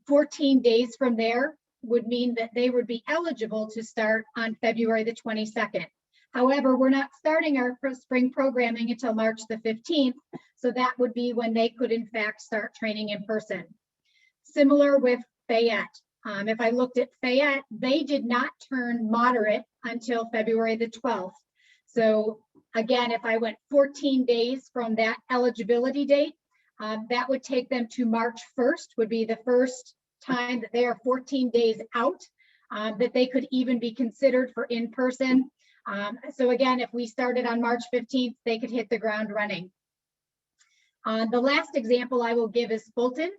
14 days from there would mean that they would be eligible to start on February the 22nd. However, we're not starting our spring programming until March the 15th. So that would be when they could in fact start training in person. Similar with Fayette. If I looked at Fayette, they did not turn moderate until February the 12th. So again, if I went 14 days from that eligibility date, that would take them to March 1st, would be the first time that they are 14 days out, that they could even be considered for in-person. So again, if we started on March 15th, they could hit the ground running. The last example I will give is Fulton,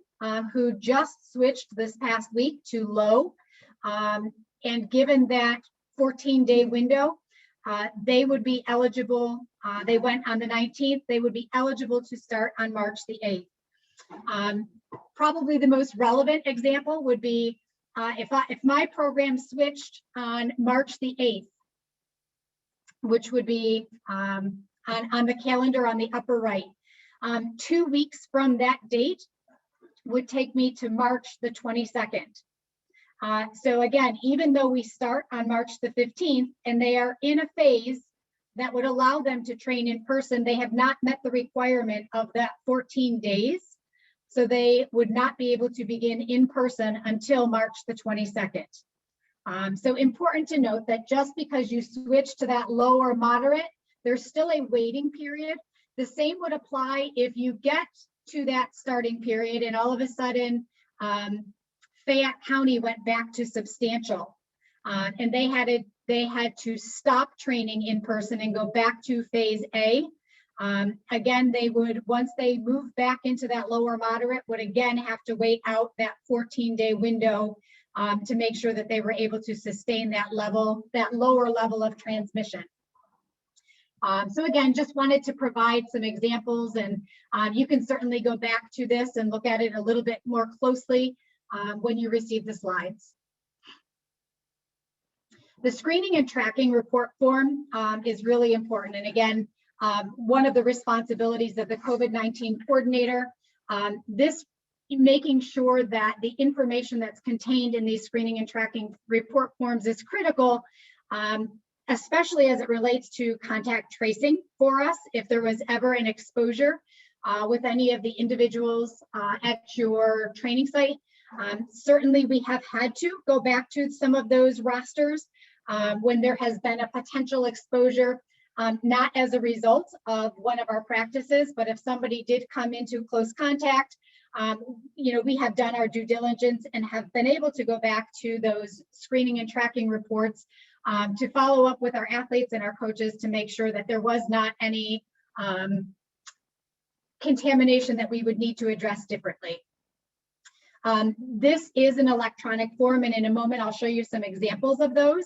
who just switched this past week to low. And given that 14-day window, they would be eligible. They went on the 19th. They would be eligible to start on March the 8th. Probably the most relevant example would be if my program switched on March the 8th, which would be on the calendar on the upper right. 2 weeks from that date would take me to March the 22nd. So again, even though we start on March the 15th and they are in a phase that would allow them to train in person, they have not met the requirement of that 14 days. So they would not be able to begin in person until March the 22nd. So important to note that just because you switch to that low or moderate, there's still a waiting period. The same would apply if you get to that starting period and all of a sudden Fayette County went back to substantial and they had to stop training in person and go back to phase A. Again, they would, once they move back into that lower moderate, would again have to wait out that 14-day window to make sure that they were able to sustain that level, that lower level of transmission. So again, just wanted to provide some examples, and you can certainly go back to this and look at it a little bit more closely when you receive the slides. The screening and tracking report form is really important. And again, one of the responsibilities of the COVID-19 coordinator, making sure that the information that's contained in these screening and tracking report forms is critical, especially as it relates to contact tracing for us. If there was ever an exposure with any of the individuals at your training site, certainly we have had to go back to some of those rosters when there has been a potential exposure, not as a result of one of our practices, but if somebody did come into close contact, we have done our due diligence and have been able to go back to those screening and tracking reports to follow up with our athletes and our coaches to make sure that there was not any contamination that we would need to address differently. This is an electronic form, and in a moment I'll show you some examples of those.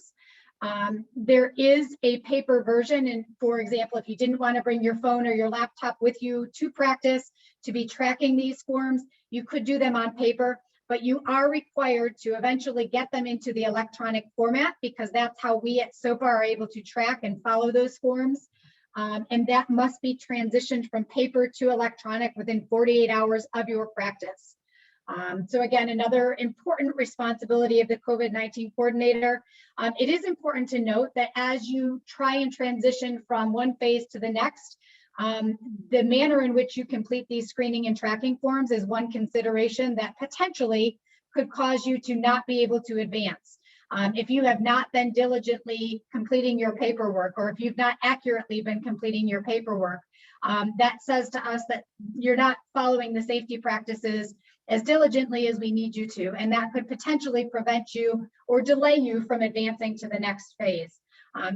There is a paper version, and for example, if you didn't want to bring your phone or your laptop with you to practice to be tracking these forms, you could do them on paper, but you are required to eventually get them into the electronic format because that's how we at SOPA are able to track and follow those forms. And that must be transitioned from paper to electronic within 48 hours of your practice. So again, another important responsibility of the COVID-19 coordinator. It is important to note that as you try and transition from one phase to the next, the manner in which you complete these screening and tracking forms is one consideration that potentially could cause you to not be able to advance. If you have not been diligently completing your paperwork, or if you've not accurately been completing your paperwork, that says to us that you're not following the safety practices as diligently as we need you to, and that could potentially prevent you or delay you from advancing to the next phase.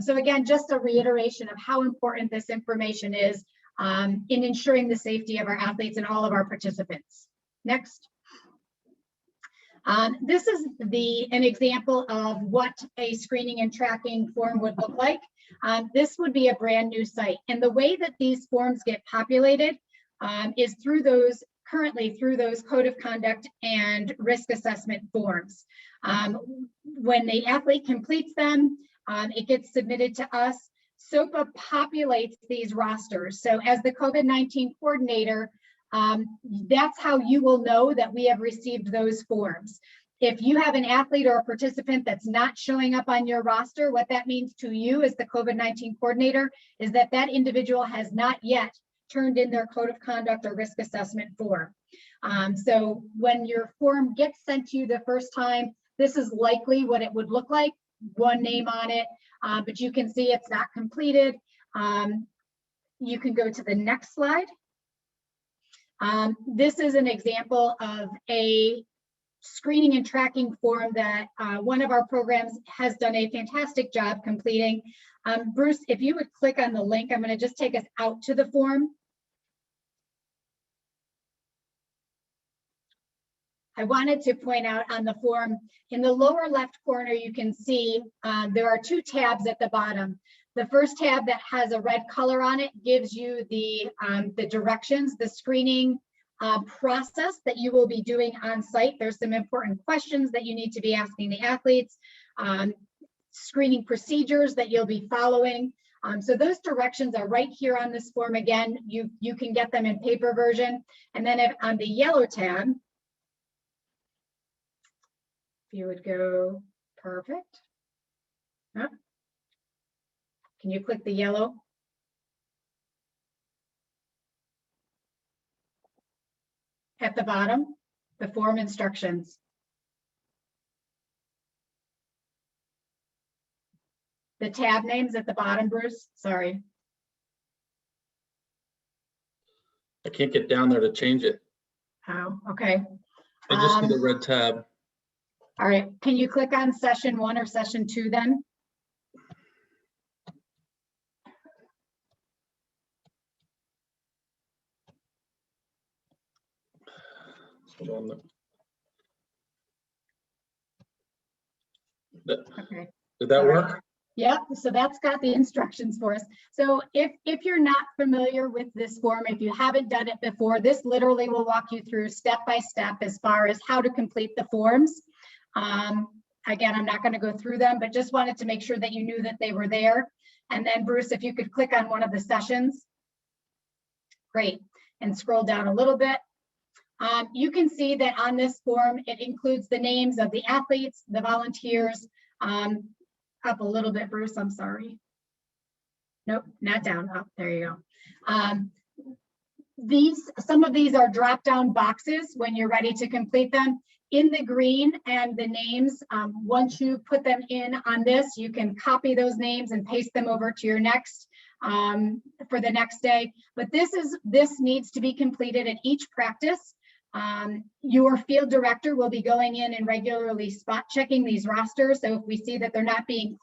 So again, just a reiteration of how important this information is in ensuring the safety of our athletes and all of our participants. Next. This is an example of what a screening and tracking form would look like. This would be a brand new site. And the way that these forms get populated is currently through those code of conduct and risk assessment forms. When the athlete completes them, it gets submitted to us. SOPA populates these rosters. So as the COVID-19 coordinator, that's how you will know that we have received those forms. If you have an athlete or a participant that's not showing up on your roster, what that means to you as the COVID-19 coordinator is that that individual has not yet turned in their code of conduct or risk assessment form. So when your form gets sent to you the first time, this is likely what it would look like, one name on it, but you can see it's not completed. You can go to the next slide. This is an example of a screening and tracking form that one of our programs has done a fantastic job completing. Bruce, if you would click on the link, I'm going to just take us out to the form. I wanted to point out on the form, in the lower left corner, you can see there are two tabs at the bottom. The first tab that has a red color on it gives you the directions, the screening process that you will be doing on site. There's some important questions that you need to be asking the athletes, screening procedures that you'll be following. So those directions are right here on this form. Again, you can get them in paper version. And then on the yellow tab, if you would go, perfect. Huh? Can you click the yellow? At the bottom, the form instructions. The tab names at the bottom, Bruce, sorry. I can't get down there to change it. Oh, okay. I just see the red tab. All right, can you click on session 1 or session 2 then? Okay. Did that work? Yep, so that's got the instructions for us. So if you're not familiar with this form, if you haven't done it before, this literally will walk you through step by step as far as how to complete the forms. Again, I'm not going to go through them, but just wanted to make sure that you knew that they were there. And then Bruce, if you could click on one of the sessions. Great, and scroll down a little bit. You can see that on this form, it includes the names of the athletes, the volunteers. Up a little bit, Bruce, I'm sorry. Nope, not down, up, there you go. Some of these are drop-down boxes when you're ready to complete them. In the green and the names, once you put them in on this, you can copy those names and paste them over to your next for the next day. But this needs to be completed at each practice. Your field director will be going in and regularly spot checking these rosters. So if we see that they're not being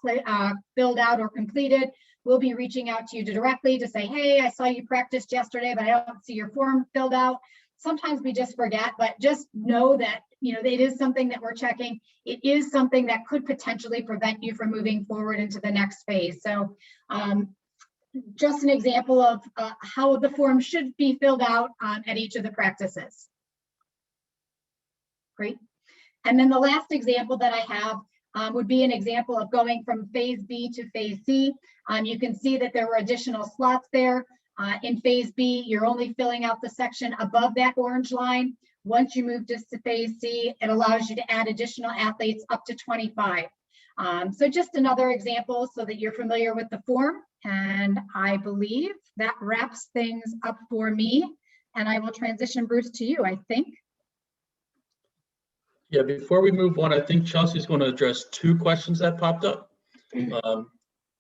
filled out or completed, we'll be reaching out to you directly to say, hey, I saw you practiced yesterday, but I don't see your form filled out. Sometimes we just forget, but just know that, it is something that we're checking. It is something that could potentially prevent you from moving forward into the next phase. So just an example of how the form should be filled out at each of the practices. Great. And then the last example that I have would be an example of going from phase B to phase C. You can see that there were additional slots there. In phase B, you're only filling out the section above that orange line. Once you move to phase C, it allows you to add additional athletes up to 25. So just another example so that you're familiar with the form. And I believe that wraps things up for me. And I will transition, Bruce, to you, I think. Yeah, before we move on, I think Chelsea's going to address two questions that popped up,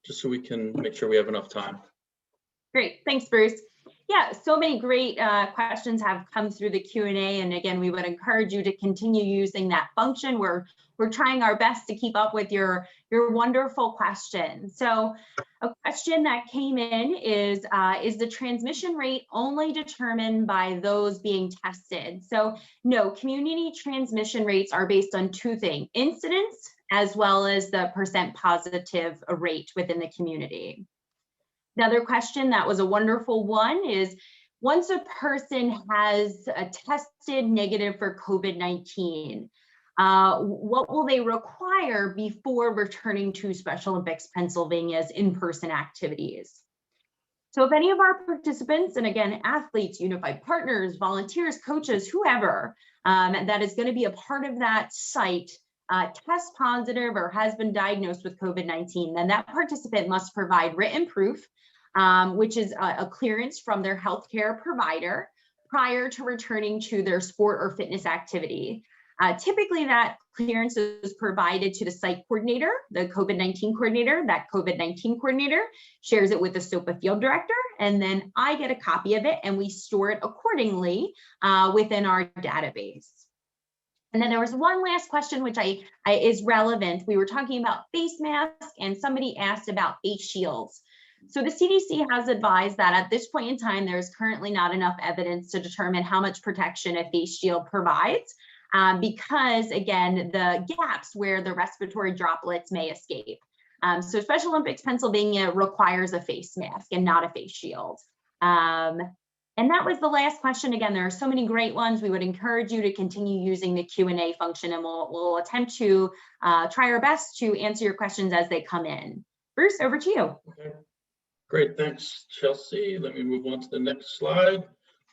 just so we can make sure we have enough time. Great, thanks, Bruce. Yeah, so many great questions have come through the Q&A, and again, we would encourage you to continue using that function. We're trying our best to keep up with your wonderful questions. So a question that came in is the transmission rate only determined by those being tested? So no, community transmission rates are based on two things: incidence as well as the percent positive rate within the community. Another question that was a wonderful one is, once a person has tested negative for COVID-19, what will they require before returning to Special Olympics Pennsylvania's in-person activities? So if any of our participants, and again, athletes, unified partners, volunteers, coaches, whoever, that is going to be a part of that site, test positive or has been diagnosed with COVID-19, then that participant must provide written proof, which is a clearance from their healthcare provider prior to returning to their sport or fitness activity. Typically, that clearance is provided to the site coordinator, the COVID-19 coordinator. That COVID-19 coordinator shares it with the SOPA field director, and then I get a copy of it, and we store it accordingly within our database. And then there was one last question, which is relevant. We were talking about face masks, and somebody asked about face shields. So the CDC has advised that at this point in time, there is currently not enough evidence to determine how much protection a face shield provides, because again, the gaps where the respiratory droplets may escape. So Special Olympics Pennsylvania requires a face mask and not a face shield. And that was the last question. Again, there are so many great ones. We would encourage you to continue using the Q&A function, and we'll attempt to try our best to answer your questions as they come in. Bruce, over to you. Okay. Great, thanks, Chelsea. Let me move on to the next slide.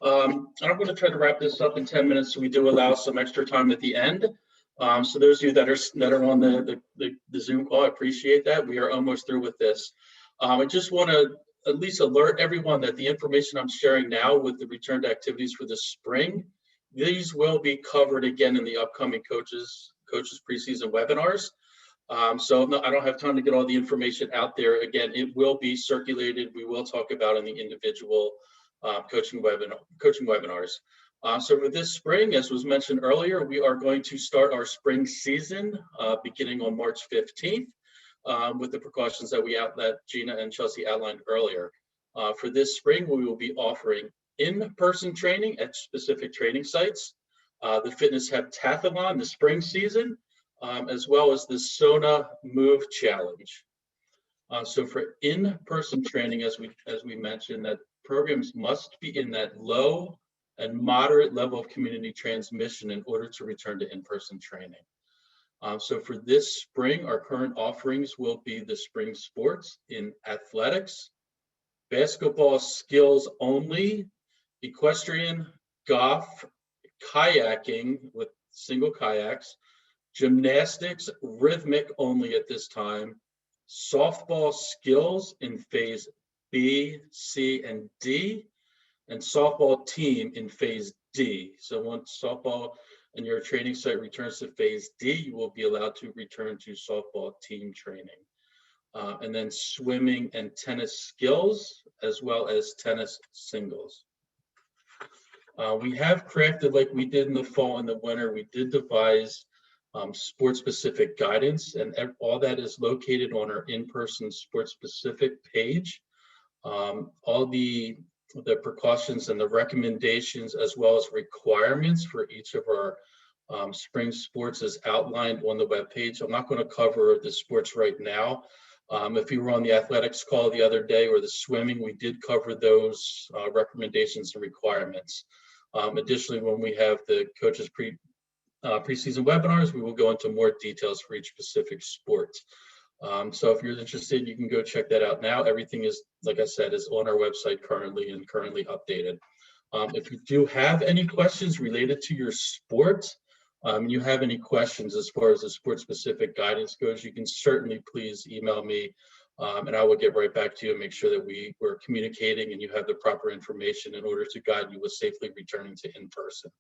I'm going to try to wrap this up in 10 minutes, so we do allow some extra time at the end. So those of you that are on the Zoom call, I appreciate that. We are almost through with this. I just want to at least alert everyone that the information I'm sharing now with the return to activities for the spring, these will be covered again in the upcoming coaches preseason webinars. So I don't have time to get all the information out there. Again, it will be circulated. We will talk about in the individual coaching webinars. So for this spring, as was mentioned earlier, we are going to start our spring season beginning on March 15th with the precautions that Gina and Chelsea outlined earlier. For this spring, we will be offering in-person training at specific training sites, the Fitness Heptathlon, the spring season, as well as the SONA Move Challenge. So for in-person training, as we mentioned, that programs must be in that low and moderate level of community transmission in order to return to in-person training. So for this spring, our current offerings will be the spring sports in athletics, basketball skills only, equestrian, golf, kayaking with single kayaks, gymnastics, rhythmic only at this time, softball skills in phase B, C, and D, and softball team in phase D. So once softball and your training site returns to phase D, you will be allowed to return to softball team training. And then swimming and tennis skills, as well as tennis singles. We have crafted, like we did in the fall and the winter, we did devise sport-specific guidance, and all that is located on our in-person sport-specific page. All the precautions and the recommendations, as well as requirements for each of our spring sports is outlined on the webpage. I'm not going to cover the sports right now. If you were on the athletics call the other day or the swimming, we did cover those recommendations and requirements. Additionally, when we have the coaches preseason webinars, we will go into more details for each specific sport. So if you're interested, you can go check that out now. Everything is, like I said, is on our website currently and currently updated. If you do have any questions related to your sport, you have any questions as far as the sport-specific guidance goes, you can certainly please email me, and I will get right back to you and make sure that we're communicating and you have the proper information in order to guide you with safely returning to in-person.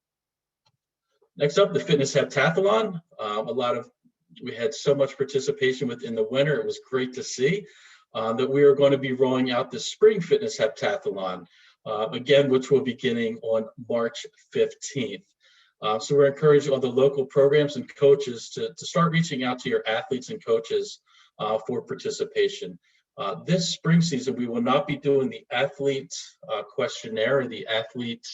Next up, the Fitness Heptathlon. We had so much participation within the winter. It was great to see that we are going to be rolling out the Spring Fitness Heptathlon, again, which will be beginning on March 15th. So we're encouraging all the local programs and coaches to start reaching out to your athletes and coaches for participation. This spring season, we will not be doing the athlete questionnaire or the athlete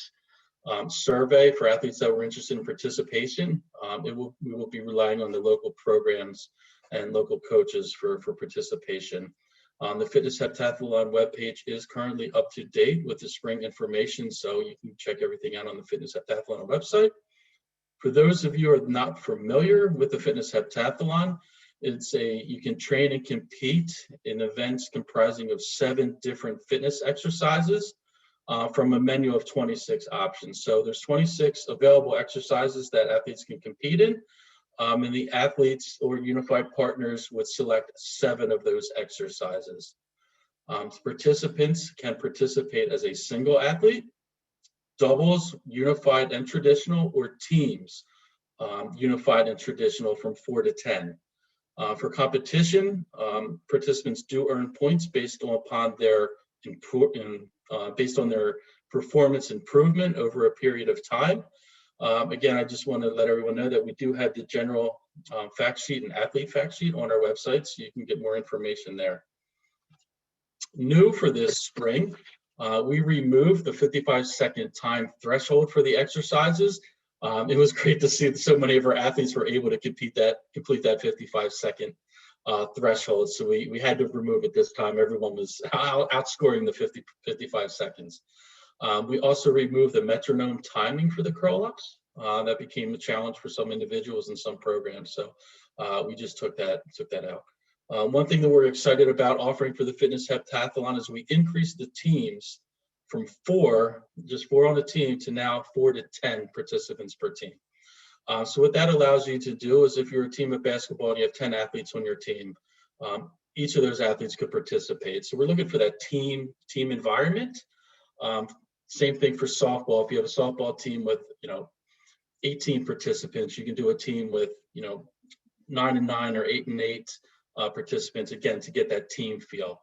survey for athletes that were interested in participation. We will be relying on the local programs and local coaches for participation. The Fitness Heptathlon webpage is currently up to date with the spring information, so you can check everything out on the Fitness Heptathlon website. For those of you who are not familiar with the Fitness Heptathlon, you can train and compete in events comprising of 7 different fitness exercises from a menu of 26 options. So there's 26 available exercises that athletes can compete in, and the athletes or unified partners would select 7 of those exercises. Participants can participate as a single athlete, doubles, unified and traditional, or teams, unified and traditional from 4 to 10. For competition, participants do earn points based upon their performance improvement over a period of time. Again, I just want to let everyone know that we do have the general fact sheet and athlete fact sheet on our website, so you can get more information there. New for this spring, we removed the 55-second time threshold for the exercises. It was great to see that so many of our athletes were able to complete that 55-second threshold. So we had to remove it this time. Everyone was outscoring the 55 seconds. We also removed the metronome timing for the curl-ups. That became a challenge for some individuals in some programs. So we just took that out. One thing that we're excited about offering for the Fitness Heptathlon is we increased the teams from 4 on a team, to now 4 to 10 participants per team. So what that allows you to do is, if you're a team of basketball and you have 10 athletes on your team, each of those athletes could participate. So we're looking for that team environment. Same thing for softball. If you have a softball team with 18 participants, you can do a team with 9 and 9 or 8 and 8 participants, again, to get that team feel.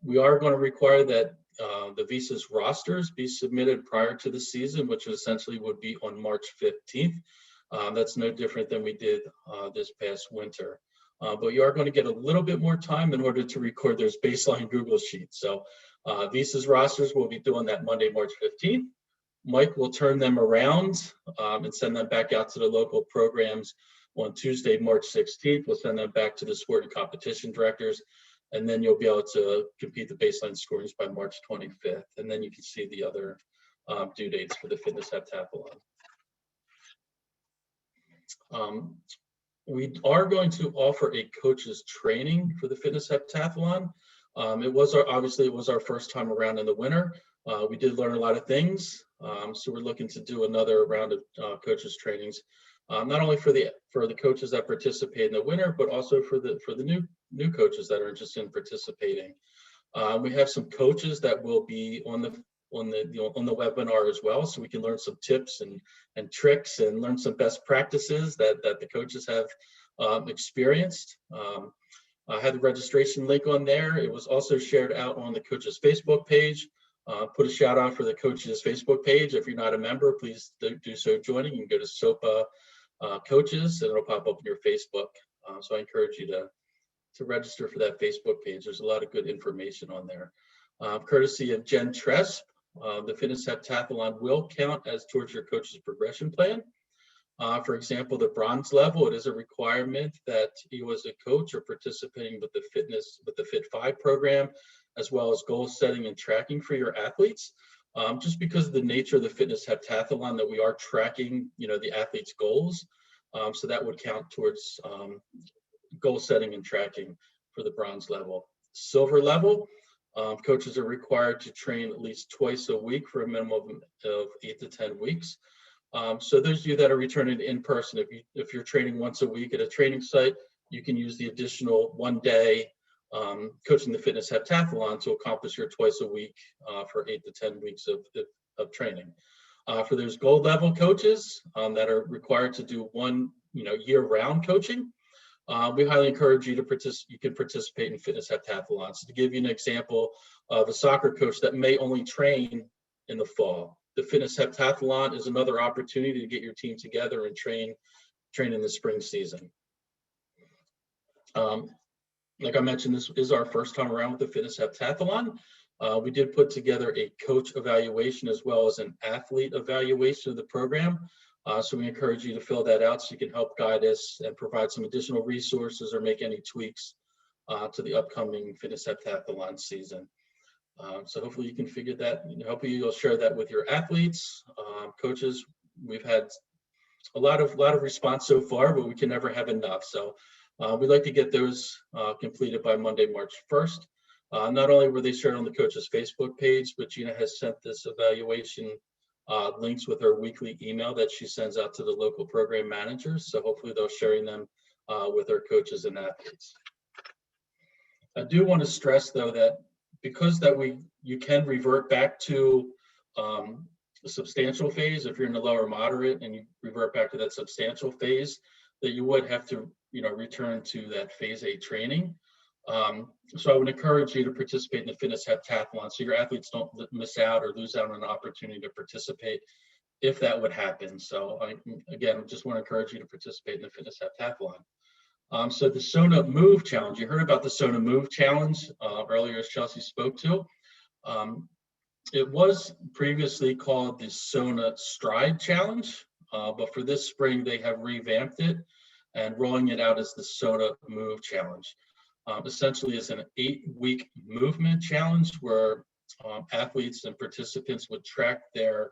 We are going to require that the Visa's rosters be submitted prior to the season, which essentially would be on March 15th. That's no different than we did this past winter. But you are going to get a little bit more time in order to record those baseline Google Sheets. So Visa's rosters will be doing that Monday, March 15th. Mike will turn them around and send them back out to the local programs on Tuesday, March 16th. We'll send them back to the sport and competition directors. And then you'll be able to compete the baseline scorings by March 25th. And then you can see the other due dates for the Fitness Heptathlon. We are going to offer a coach's training for the Fitness Heptathlon. Obviously it was our first time around in the winter. We did learn a lot of things. So we're looking to do another round of coaches trainings, not only for the coaches that participate in the winter, but also for the new coaches that are interested in participating. We have some coaches that will be on the webinar as well, so we can learn some tips and tricks and learn some best practices that the coaches have experienced. I had the registration link on there. It was also shared out on the coaches Facebook page. Put a shout out for the coaches Facebook page. If you're not a member, please do so joining. You can go to SOPA coaches and it'll pop up on your Facebook. So I encourage you to register for that Facebook page. There's a lot of good information on there. Courtesy of Jen Tresp, the Fitness Heptathlon will count as towards your coach's progression plan. For example, the bronze level, it is a requirement that you as a coach are participating with the Fit 5 program, as well as goal setting and tracking for your athletes. Just because of the nature of the Fitness Heptathlon, that we are tracking, the athletes' goals. So that would count towards goal setting and tracking for the bronze level. Silver level, coaches are required to train at least twice a week for a minimum of 8 to 10 weeks. So those of you that are returning in person, if you're training once a week at a training site, you can use the additional 1 day coaching the Fitness Heptathlon to accomplish your twice a week for 8 to 10 weeks of training. For those gold level coaches that are required to do one, year-round coaching, we highly encourage you to participate. You can participate in fitness heptathlons. So to give you an example of a soccer coach that may only train in the fall, the fitness heptathlon is another opportunity to get your team together and train in the spring season. Like I mentioned, this is our first time around with the fitness heptathlon. We did put together a coach evaluation as well as an athlete evaluation of the program. So we encourage you to fill that out so you can help guide us and provide some additional resources or make any tweaks to the upcoming fitness heptathlon season. So hopefully you can figure that, hopefully you'll share that with your athletes, coaches. We've had a lot of response so far, but we can never have enough. So we'd like to get those completed by Monday, March 1st. Not only were they shared on the coach's Facebook page, but Gina has sent this evaluation links with her weekly email that she sends out to the local program managers. So hopefully they're sharing them with their coaches and athletes. I do want to stress though that because you can revert back to the substantial phase if you're in the lower moderate and you revert back to that substantial phase, that you would have to return to that phase 8 training. So I would encourage you to participate in the fitness heptathlon so your athletes don't miss out or lose out on an opportunity to participate if that would happen. So I just want to encourage you to participate in the fitness heptathlon. So the SONA Move Challenge, you heard about the SONA Move Challenge earlier as Chelsea spoke to. It was previously called the SONA Stride Challenge, but for this spring they have revamped it and rolling it out as the SONA Move Challenge. Essentially is an 8-week movement challenge where athletes and participants would track the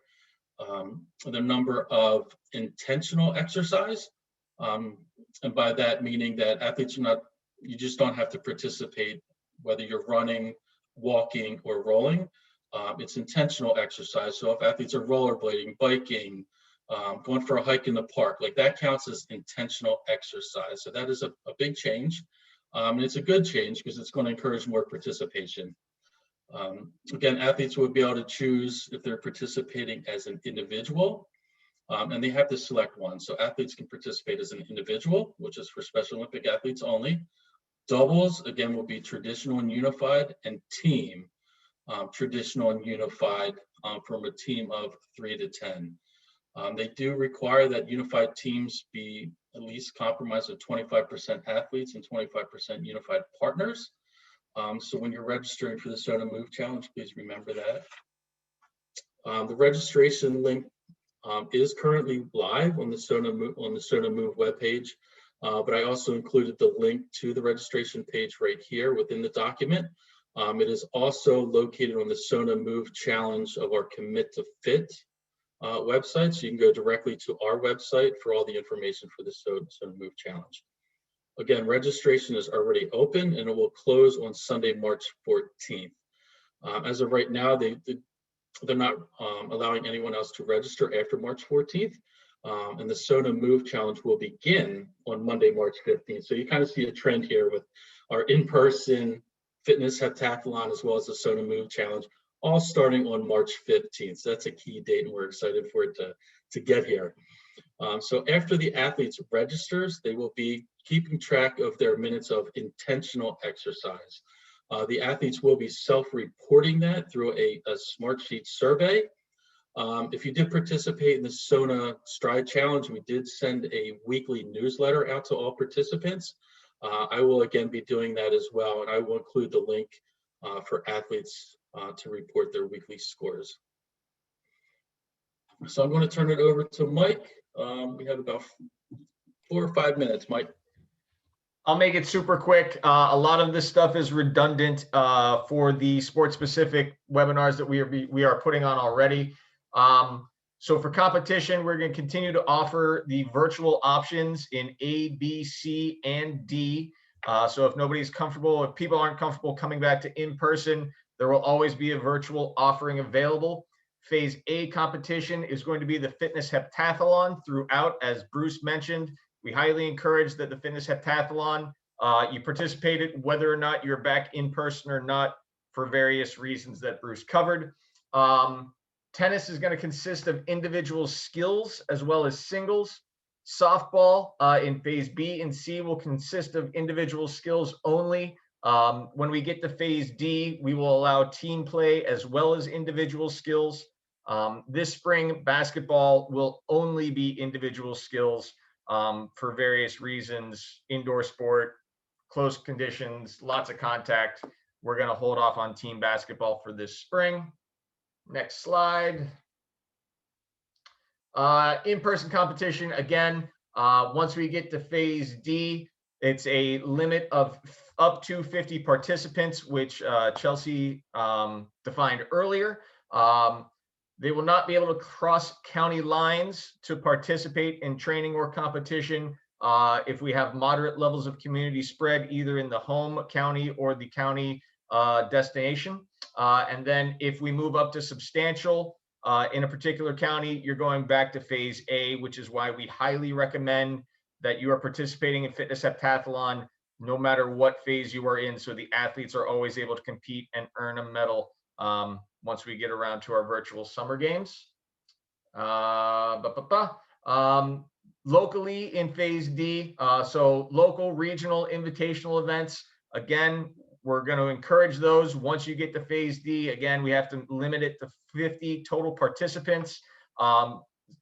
number of intentional exercise. And by that meaning that athletes you just don't have to participate whether you're running, walking, or rolling. It's intentional exercise. So if athletes are rollerblading, biking, going for a hike in the park, like that counts as intentional exercise. So that is a big change. And it's a good change because it's going to encourage more participation. Again, athletes would be able to choose if they're participating as an individual, and they have to select one. So athletes can participate as an individual, which is for Special Olympic athletes only. Doubles, again, will be traditional and unified, and team, traditional and unified from a team of 3 to 10. They do require that unified teams be at least comprised of 25% athletes and 25% unified partners. So when you're registering for the SONA Move Challenge, please remember that. The registration link is currently live on the SONA Move webpage, but I also included the link to the registration page right here within the document. It is also located on the SONA Move Challenge of our Commit to Fit website, so you can go directly to our website for all the information for the SONA Move Challenge. Again, registration is already open and it will close on Sunday, March 14th. As of right now, they're not allowing anyone else to register after March 14th. And the SONA Move Challenge will begin on Monday, March 15th. So you kind of see a trend here with our in-person fitness heptathlon as well as the SONA Move Challenge, all starting on March 15th. So that's a key date and we're excited for it to get here. So after the athletes registers, they will be keeping track of their minutes of intentional exercise. The athletes will be self-reporting that through a Smartsheet survey. If you did participate in the SONA Stride Challenge, we did send a weekly newsletter out to all participants. I will again be doing that as well, and I will include the link for athletes to report their weekly scores. So I'm going to turn it over to Mike. We have about 4 or 5 minutes, Mike. I'll make it super quick. A lot of this stuff is redundant for the sport-specific webinars that we are putting on already. So for competition, we're going to continue to offer the virtual options in A, B, C, and D. So if nobody's comfortable, if people aren't comfortable coming back to in-person, there will always be a virtual offering available. Phase A competition is going to be the fitness heptathlon throughout, as Bruce mentioned. We highly encourage that the fitness heptathlon, you participated whether or not you're back in person or not for various reasons that Bruce covered. Tennis is going to consist of individual skills as well as singles. Softball in phase B and C will consist of individual skills only. When we get to phase D, we will allow team play as well as individual skills. This spring, basketball will only be individual skills for various reasons, indoor sport, close conditions, lots of contact. We're going to hold off on team basketball for this spring. Next slide. In-person competition, again, once we get to phase D, it's a limit of up to 50 participants, which Chelsea defined earlier. They will not be able to cross county lines to participate in training or competition if we have moderate levels of community spread, either in the home county or the county destination. And then if we move up to substantial in a particular county, you're going back to phase A, which is why we highly recommend that you are participating in Fitness Heptathlon no matter what phase you are in, so the athletes are always able to compete and earn a medal once we get around to our virtual summer games. Locally in phase D, so local, regional, invitational events, again, we're going to encourage those. Once you get to phase D, again, we have to limit it to 50 total participants.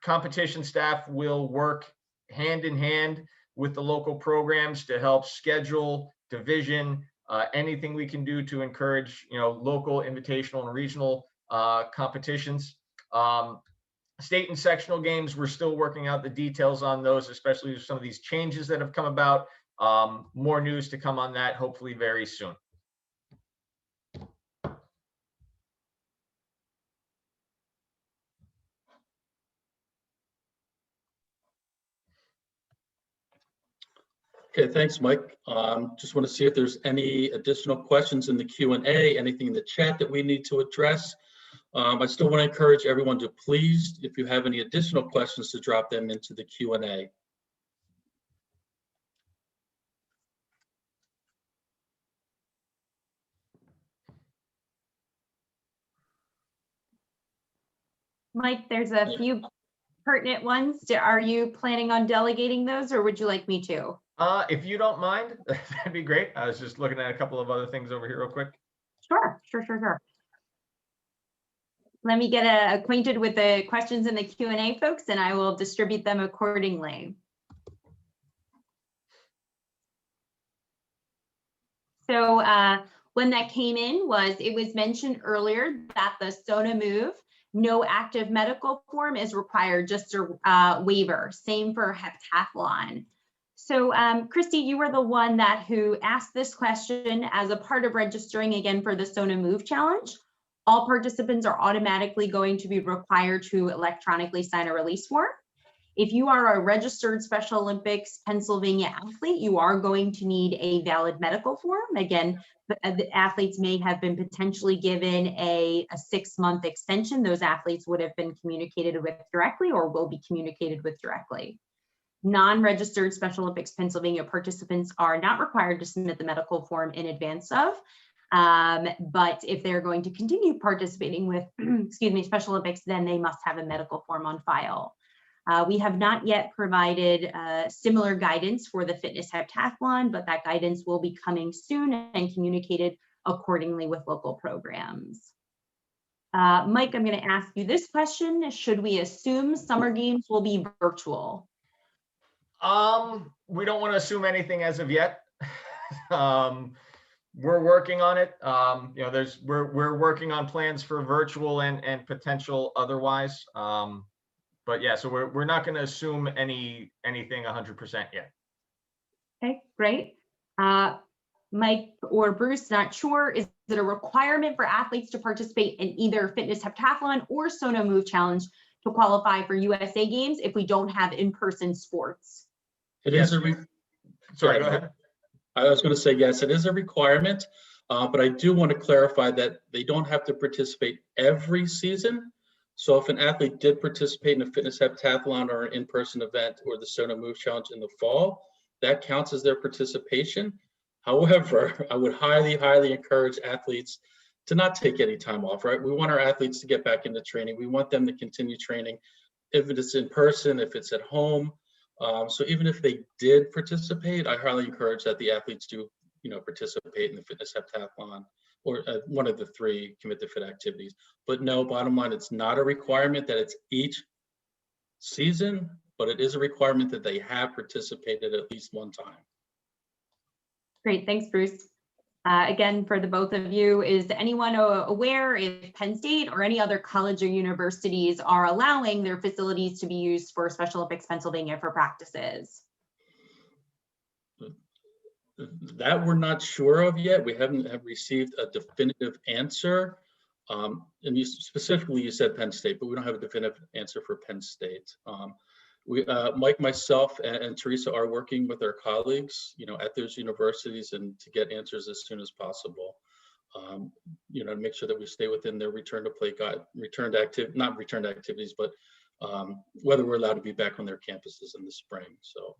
Competition staff will work hand in hand with the local programs to help schedule, division, anything we can do to encourage, local, invitational, and regional competitions. State and sectional games, we're still working out the details on those, especially with some of these changes that have come about. More news to come on that, hopefully very soon. Okay, thanks, Mike. Just want to see if there's any additional questions in the Q&A, anything in the chat that we need to address. I still want to encourage everyone to please, if you have any additional questions, to drop them into the Q&A. Mike, there's a few pertinent ones. Are you planning on delegating those, or would you like me to? If you don't mind, that'd be great. I was just looking at a couple of other things over here real quick. Sure. Let me get acquainted with the questions in the Q&A, folks, and I will distribute them accordingly. So when that came in it was mentioned earlier that the SONA move, no active medical form is required, just a waiver. Same for heptathlon. So Christy, you were the one who asked this question. As a part of registering again for the SONA Move Challenge, all participants are automatically going to be required to electronically sign a release form. If you are a registered Special Olympics Pennsylvania athlete, you are going to need a valid medical form. Again, the athletes may have been potentially given a 6-month extension. Those athletes would have been communicated with directly or will be communicated with directly. Non-registered Special Olympics Pennsylvania participants are not required to submit the medical form in advance of, but if they're going to continue participating with, Special Olympics, then they must have a medical form on file. We have not yet provided similar guidance for the Fitness Heptathlon, but that guidance will be coming soon and communicated accordingly with local programs. Mike, I'm going to ask you this question. Should we assume summer games will be virtual? We don't want to assume anything as of yet. We're working on it. We're working on plans for virtual and potential otherwise. But yeah, so we're not going to assume anything 100% yet. Okay, great. Mike or Bruce, not sure. Is it a requirement for athletes to participate in either Fitness Heptathlon or SONA Move Challenge to qualify for USA Games if we don't have in-person sports? It is Sorry, go ahead. I was going to say, yes, it is a requirement, but I do want to clarify that they don't have to participate every season. So if an athlete did participate in a Fitness Heptathlon or an in-person event or the SONA Move Challenge in the fall, that counts as their participation. However, I would highly, highly encourage athletes to not take any time off, right? We want our athletes to get back into training. We want them to continue training, if it's in person, if it's at home. So even if they did participate, I highly encourage that the athletes do, participate in the fitness heptathlon or one of the 3 Commit to Fit activities. But no, bottom line, it's not a requirement that it's each season, but it is a requirement that they have participated at least one time. Great, thanks, Bruce. Again, for the both of you, is anyone aware if Penn State or any other college or universities are allowing their facilities to be used for Special Olympics Pennsylvania for practices? That we're not sure of yet. We haven't received a definitive answer. And you specifically, you said Penn State, but we don't have a definitive answer for Penn State. Mike, myself, and Teresa are working with our colleagues, at those universities and to get answers as soon as possible. To make sure that we stay within their return to play not return to activities, but whether we're allowed to be back on their campuses in the spring. So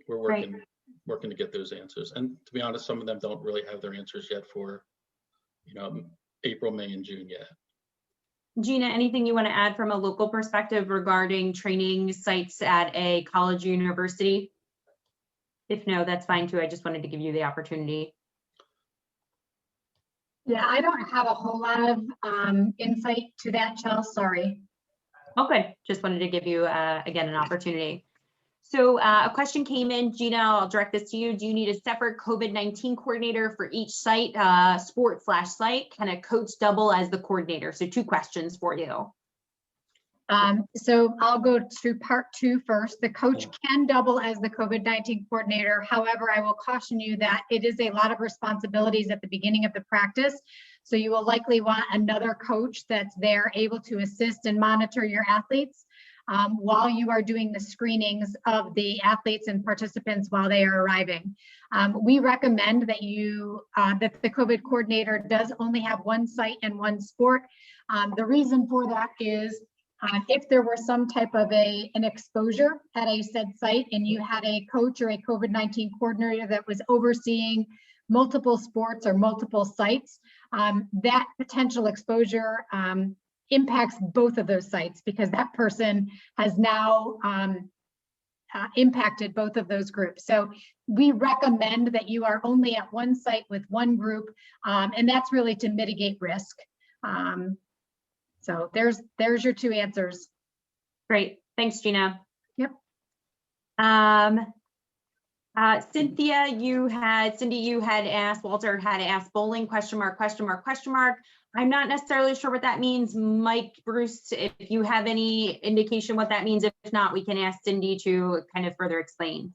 we're working to get those answers. And to be honest, some of them don't really have their answers yet for, April, May, and June yet. Gina, anything you want to add from a local perspective regarding training sites at a college or university? If no, that's fine too. I just wanted to give you the opportunity. Yeah, I don't have a whole lot of insight to that, Chelsea, sorry. Okay, just wanted to give you, again, an opportunity. So a question came in, Gina, I'll direct this to you. Do you need a separate COVID-19 coordinator for each site, sport/site? Can a coach double as the coordinator? So 2 questions for you. So I'll go to part 2 first. The coach can double as the COVID-19 coordinator. However, I will caution you that it is a lot of responsibilities at the beginning of the practice. So you will likely want another coach that's there able to assist and monitor your athletes while you are doing the screenings of the athletes and participants while they are arriving. We recommend that that the COVID coordinator does only have 1 site and 1 sport. The reason for that is if there were some type of an exposure at a said site and you had a coach or a COVID-19 coordinator that was overseeing multiple sports or multiple sites, that potential exposure impacts both of those sites because that person has now impacted both of those groups. So we recommend that you are only at 1 site with 1 group, and that's really to mitigate risk. So there's your 2 answers. Great, thanks, Gina. Yep. Cynthia, you had asked, Walter had asked bowling, question mark. I'm not necessarily sure what that means. Mike, Bruce, if you have any indication what that means, if not, we can ask Cindy to kind of further explain.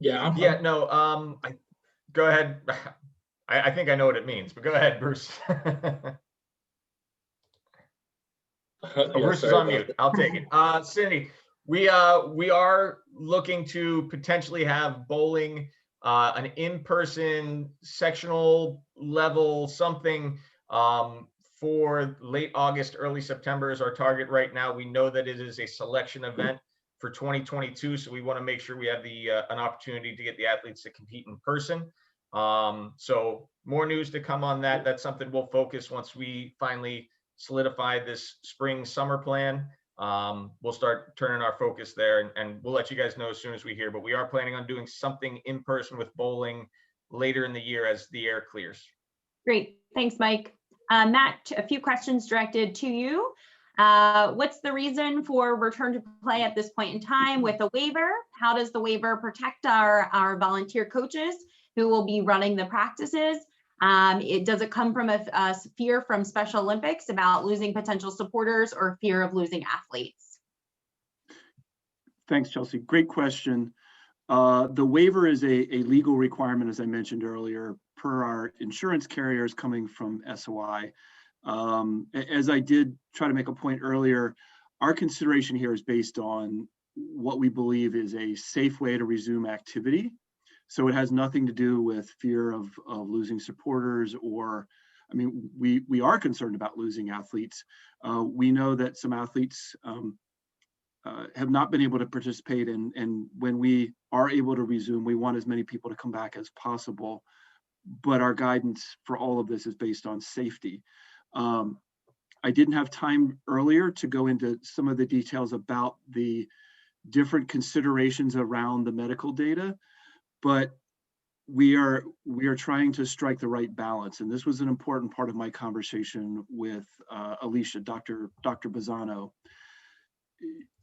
Yeah, no, go ahead. I think I know what it means, but go ahead, Bruce. Bruce is on mute. I'll take it. Cindy, we are looking to potentially have bowling, an in-person sectional level something for late August, early September is our target right now. We know that it is a selection event for 2022, so we want to make sure we have an opportunity to get the athletes to compete in person. So more news to come on that. That's something we'll focus once we finally solidify this spring summer plan. We'll start turning our focus there and we'll let you guys know as soon as we hear, but we are planning on doing something in person with bowling later in the year as the air clears. Great, thanks, Mike. Matt, a few questions directed to you. What's the reason for return to play at this point in time with a waiver? How does the waiver protect our volunteer coaches who will be running the practices? Does it come from a fear from Special Olympics about losing potential supporters or fear of losing athletes? Thanks, Chelsea. Great question. The waiver is a legal requirement, as I mentioned earlier, per our insurance carriers coming from SOI. As I did try to make a point earlier, our consideration here is based on what we believe is a safe way to resume activity. So it has nothing to do with fear of losing supporters or, I mean, we are concerned about losing athletes. We know that some athletes have not been able to participate, and when we are able to resume, we want as many people to come back as possible. but our guidance for all of this is based on safety. I didn't have time earlier to go into some of the details about the different considerations around the medical data, but we are trying to strike the right balance. And this was an important part of my conversation with Alicia, Dr. Bazzano.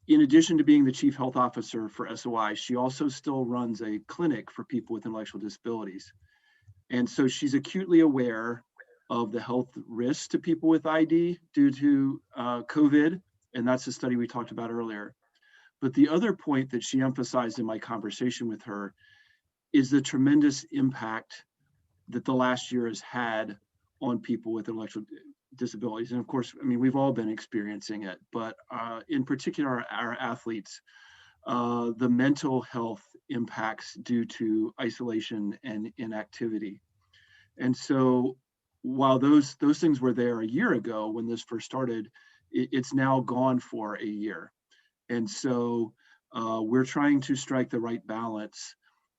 In addition to being the Chief Health Officer for SOI, she also still runs a clinic for people with intellectual disabilities. And so she's acutely aware of the health risks to people with ID due to COVID, and that's the study we talked about earlier. But the other point that she emphasized in my conversation with her is the tremendous impact that the last year has had on people with intellectual disabilities. And of course, I mean, we've all been experiencing it, but in particular, our athletes, the mental health impacts due to isolation and inactivity. And so while those things were there a year ago when this first started, it's now gone for a year. And so we're trying to strike the right balance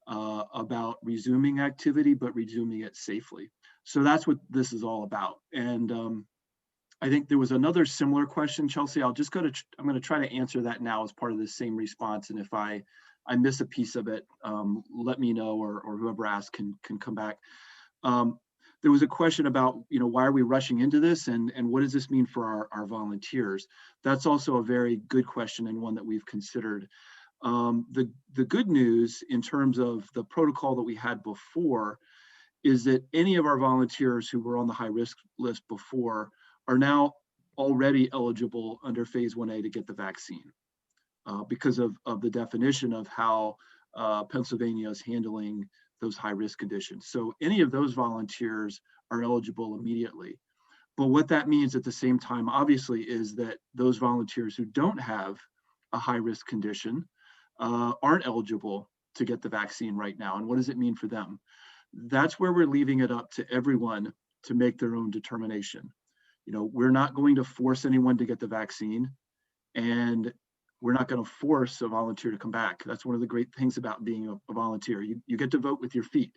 about resuming activity, but resuming it safely. So that's what this is all about. And I think there was another similar question, Chelsea. I'm going to try to answer that now as part of the same response. And if I miss a piece of it, let me know, or whoever asked can come back. There was a question about, why are we rushing into this, and what does this mean for our volunteers? That's also a very good question, and one that we've considered. The good news in terms of the protocol that we had before is that any of our volunteers who were on the high risk list before are now already eligible under phase 1A to get the vaccine because of the definition of how Pennsylvania is handling those high risk conditions. So any of those volunteers are eligible immediately. But what that means at the same time, obviously, is that those volunteers who don't have a high risk condition aren't eligible to get the vaccine right now. And what does it mean for them? That's where we're leaving it up to everyone to make their own determination. We're not going to force anyone to get the vaccine, and we're not going to force a volunteer to come back. That's one of the great things about being a volunteer. You get to vote with your feet.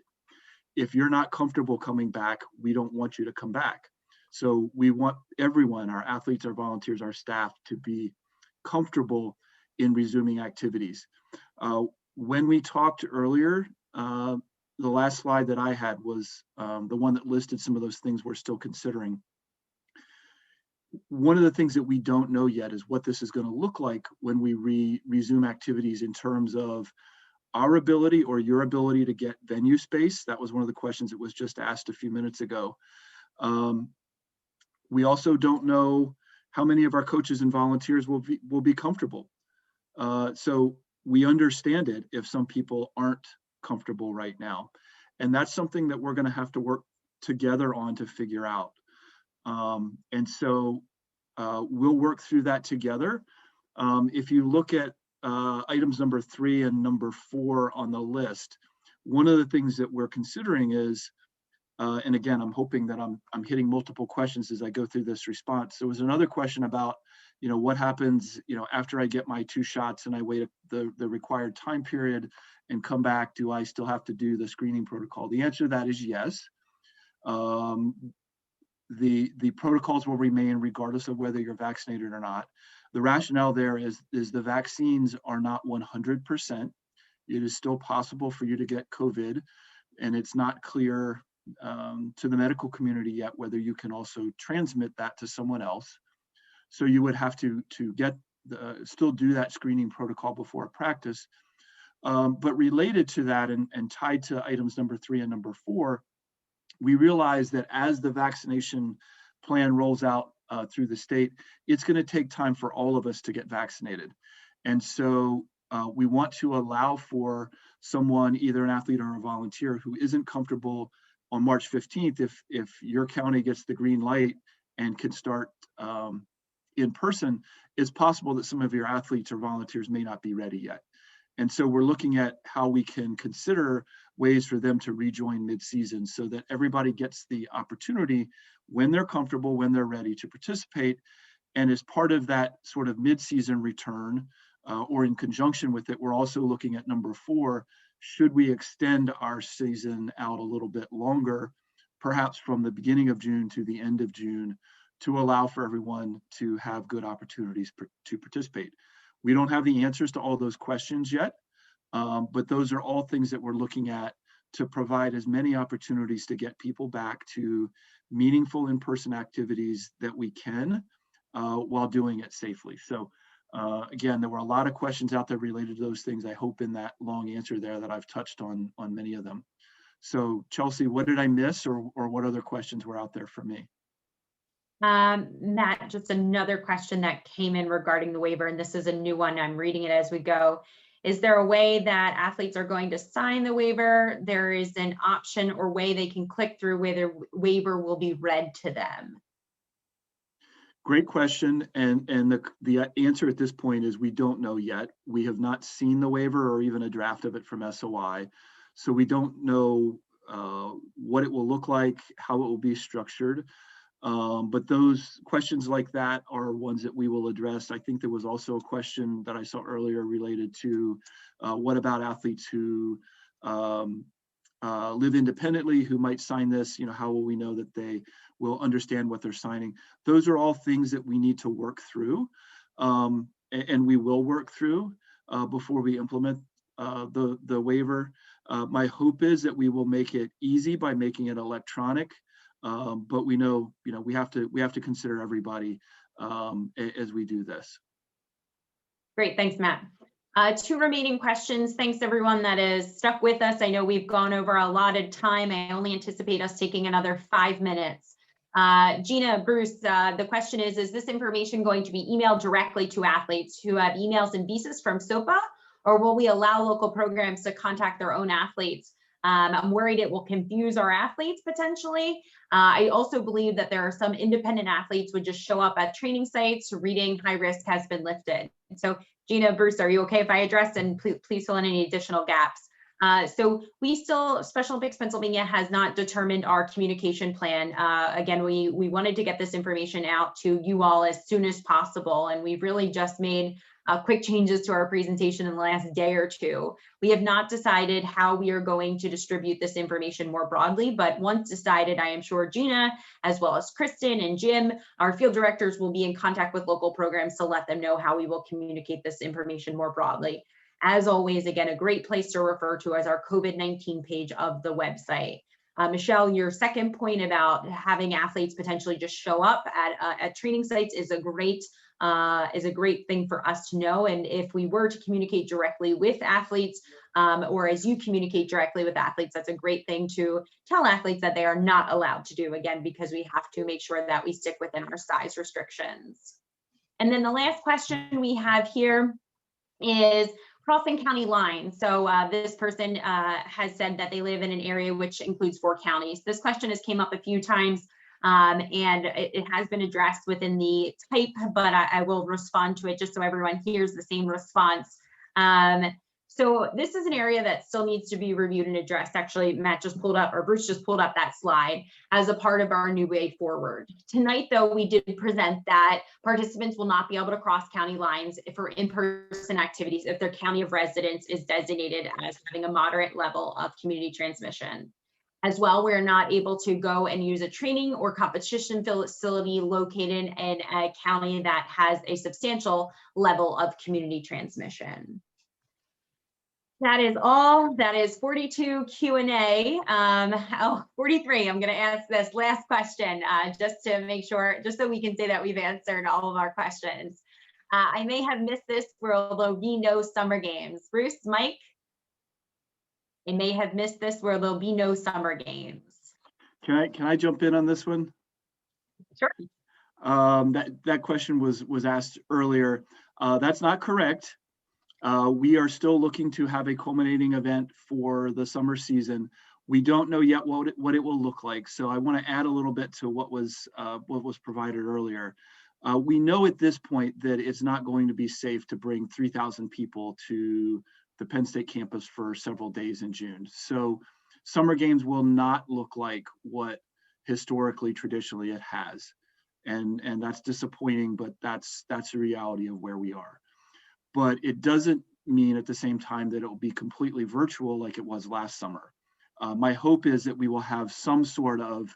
If you're not comfortable coming back, we don't want you to come back. So we want everyone, our athletes, our volunteers, our staff, to be comfortable in resuming activities. When we talked earlier, the last slide that I had was the one that listed some of those things we're still considering. One of the things that we don't know yet is what this is going to look like when we resume activities in terms of our ability or your ability to get venue space. That was one of the questions that was just asked a few minutes ago. We also don't know how many of our coaches and volunteers will be comfortable. So we understand it if some people aren't comfortable right now. And that's something that we're going to have to work together on to figure out. And so we'll work through that together. If you look at items number 3 and number 4 on the list, one of the things that we're considering is, and again, I'm hoping that I'm hitting multiple questions as I go through this response. There was another question about, what happens, after I get my 2 shots and I wait the required time period and come back, do I still have to do the screening protocol? The answer to that is yes. The protocols will remain regardless of whether you're vaccinated or not. The rationale there is the vaccines are not 100%. It is still possible for you to get COVID, and it's not clear to the medical community yet whether you can also transmit that to someone else. So you would have to still do that screening protocol before practice. But related to that and tied to items number 3 and number 4, we realize that as the vaccination plan rolls out through the state, it's going to take time for all of us to get vaccinated. And so we want to allow for someone, either an athlete or a volunteer, who isn't comfortable on March 15th, if your county gets the green light and can start in person, it's possible that some of your athletes or volunteers may not be ready yet. And so we're looking at how we can consider ways for them to rejoin mid-season so that everybody gets the opportunity when they're comfortable, when they're ready to participate. And as part of that sort of mid-season return, or in conjunction with it, we're also looking at number 4, should we extend our season out a little bit longer, perhaps from the beginning of June to the end of June, to allow for everyone to have good opportunities to participate. We don't have the answers to all those questions yet, but those are all things that we're looking at to provide as many opportunities to get people back to meaningful in-person activities that we can while doing it safely. So again, there were a lot of questions out there related to those things. I hope in that long answer there that I've touched on many of them. So Chelsea, what did I miss, or what other questions were out there for me? Matt, just another question that came in regarding the waiver, and this is a new one. I'm reading it as we go. Is there a way that athletes are going to sign the waiver? There is an option or way they can click through where the waiver will be read to them. Great question, and the answer at this point is we don't know yet. We have not seen the waiver or even a draft of it from SOI, so we don't know what it will look like, how it will be structured. But those questions like that are ones that we will address. I think there was also a question that I saw earlier related to what about athletes who live independently, who might sign this, how will we know that they will understand what they're signing? Those are all things that we need to work through, and we will work through before we implement the waiver. My hope is that we will make it easy by making it electronic, but we know, we have to consider everybody as we do this. Great, thanks, Matt. 2 remaining questions. Thanks everyone that is stuck with us. I know we've gone over a allotted time. I only anticipate us taking another 5 minutes. Gina, Bruce, the question is this information going to be emailed directly to athletes who have emails and visas from SOPA, or will we allow local programs to contact their own athletes? I'm worried it will confuse our athletes potentially. I also believe that there are some independent athletes would just show up at training sites reading high risk has been lifted. So Gina, Bruce, are you okay if I address, and please fill in any additional gaps? So Special Olympics Pennsylvania has not determined our communication plan. Again, we wanted to get this information out to you all as soon as possible, and we've really just made quick changes to our presentation in the last day or 2. We have not decided how we are going to distribute this information more broadly, but once decided, I am sure Gina, as well as Kristen and Jim, our field directors, will be in contact with local programs to let them know how we will communicate this information more broadly. As always, again, a great place to refer to as our COVID-19 page of the website. Michelle, your second point about having athletes potentially just show up at training sites is a great thing for us to know. And if we were to communicate directly with athletes, or as you communicate directly with athletes, that's a great thing to tell athletes that they are not allowed to do, again, because we have to make sure that we stick within our size restrictions. And then the last question we have here is crossing county lines. So this person has said that they live in an area which includes 4 counties. This question has came up a few times, and it has been addressed within the type, but I will respond to it just so everyone hears the same response. So this is an area that still needs to be reviewed and addressed. Actually, Matt just pulled up, or Bruce just pulled up that slide as a part of our new way forward. Tonight, though, we did present that participants will not be able to cross county lines for in-person activities if their county of residence is designated as having a moderate level of community transmission. As well, we're not able to go and use a training or competition facility located in a county that has a substantial level of community transmission. That is all. That is 42 Q&A. 43, I'm going to ask this last question just to make sure, just so we can say that we've answered all of our questions. I may have missed this, where there'll be no summer games. Bruce, Mike? I may have missed this, where there'll be no summer games. Can I jump in on this one? Sure. That question was asked earlier. That's not correct. We are still looking to have a culminating event for the summer season. We don't know yet what it will look like. So I want to add a little bit to what was provided earlier. We know at this point that it's not going to be safe to bring 3,000 people to the Penn State campus for several days in June. So summer games will not look like what historically, traditionally it has. And that's disappointing, but that's the reality of where we are. But it doesn't mean at the same time that it will be completely virtual like it was last summer. My hope is that we will have some sort of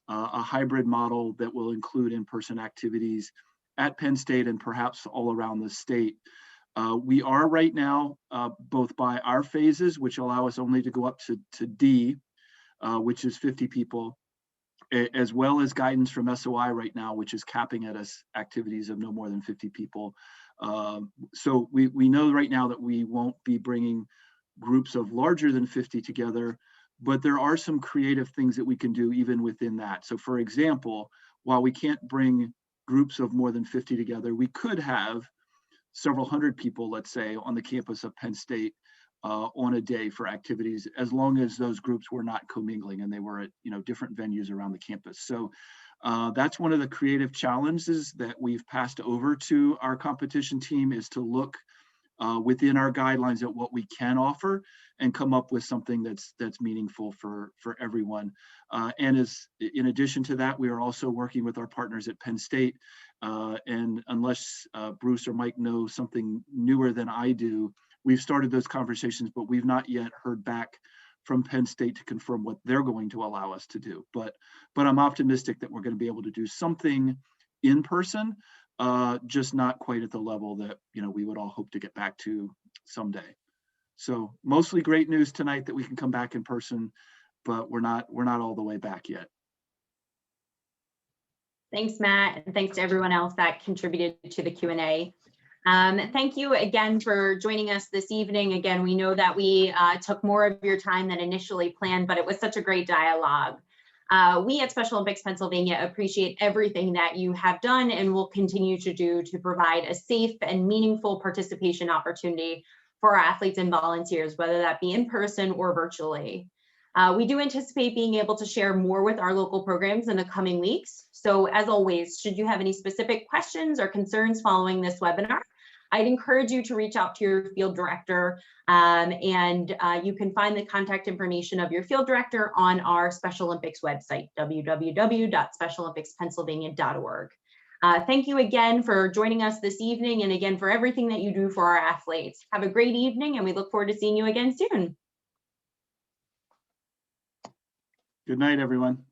a hybrid model that will include in-person activities at Penn State and perhaps all around the state. We are right now, both by our phases, which allow us only to go up to D, which is 50 people, as well as guidance from SOI right now, which is capping at us activities of no more than 50 people. So we know right now that we won't be bringing groups of larger than 50 together, but there are some creative things that we can do even within that. So for example, while we can't bring groups of more than 50 together, we could have several hundred people, let's say, on the campus of Penn State on a day for activities, as long as those groups were not commingling and they were at different venues around the campus. So that's one of the creative challenges that we've passed over to our competition team, is to look within our guidelines at what we can offer and come up with something that's meaningful for everyone. And in addition to that, we are also working with our partners at Penn State. And unless Bruce or Mike know something newer than I do, we've started those conversations, but we've not yet heard back from Penn State to confirm what they're going to allow us to do. But I'm optimistic that we're going to be able to do something in person, just not quite at the level that we would all hope to get back to someday. So mostly great news tonight that we can come back in person, but we're not all the way back yet. Thanks, Matt, and thanks to everyone else that contributed to the Q&A. Thank you again for joining us this evening. Again, we know that we took more of your time than initially planned, but it was such a great dialogue. We at Special Olympics Pennsylvania appreciate everything that you have done and will continue to do to provide a safe and meaningful participation opportunity for our athletes and volunteers, whether that be in person or virtually. We do anticipate being able to share more with our local programs in the coming weeks. So as always, should you have any specific questions or concerns following this webinar, I'd encourage you to reach out to your field director, and you can find the contact information of your field director on our Special Olympics website, www.specialolympicspensylvania.org. Thank you again for joining us this evening, and again for everything that you do for our athletes. Have a great evening, and we look forward to seeing you again soon. Good night, everyone.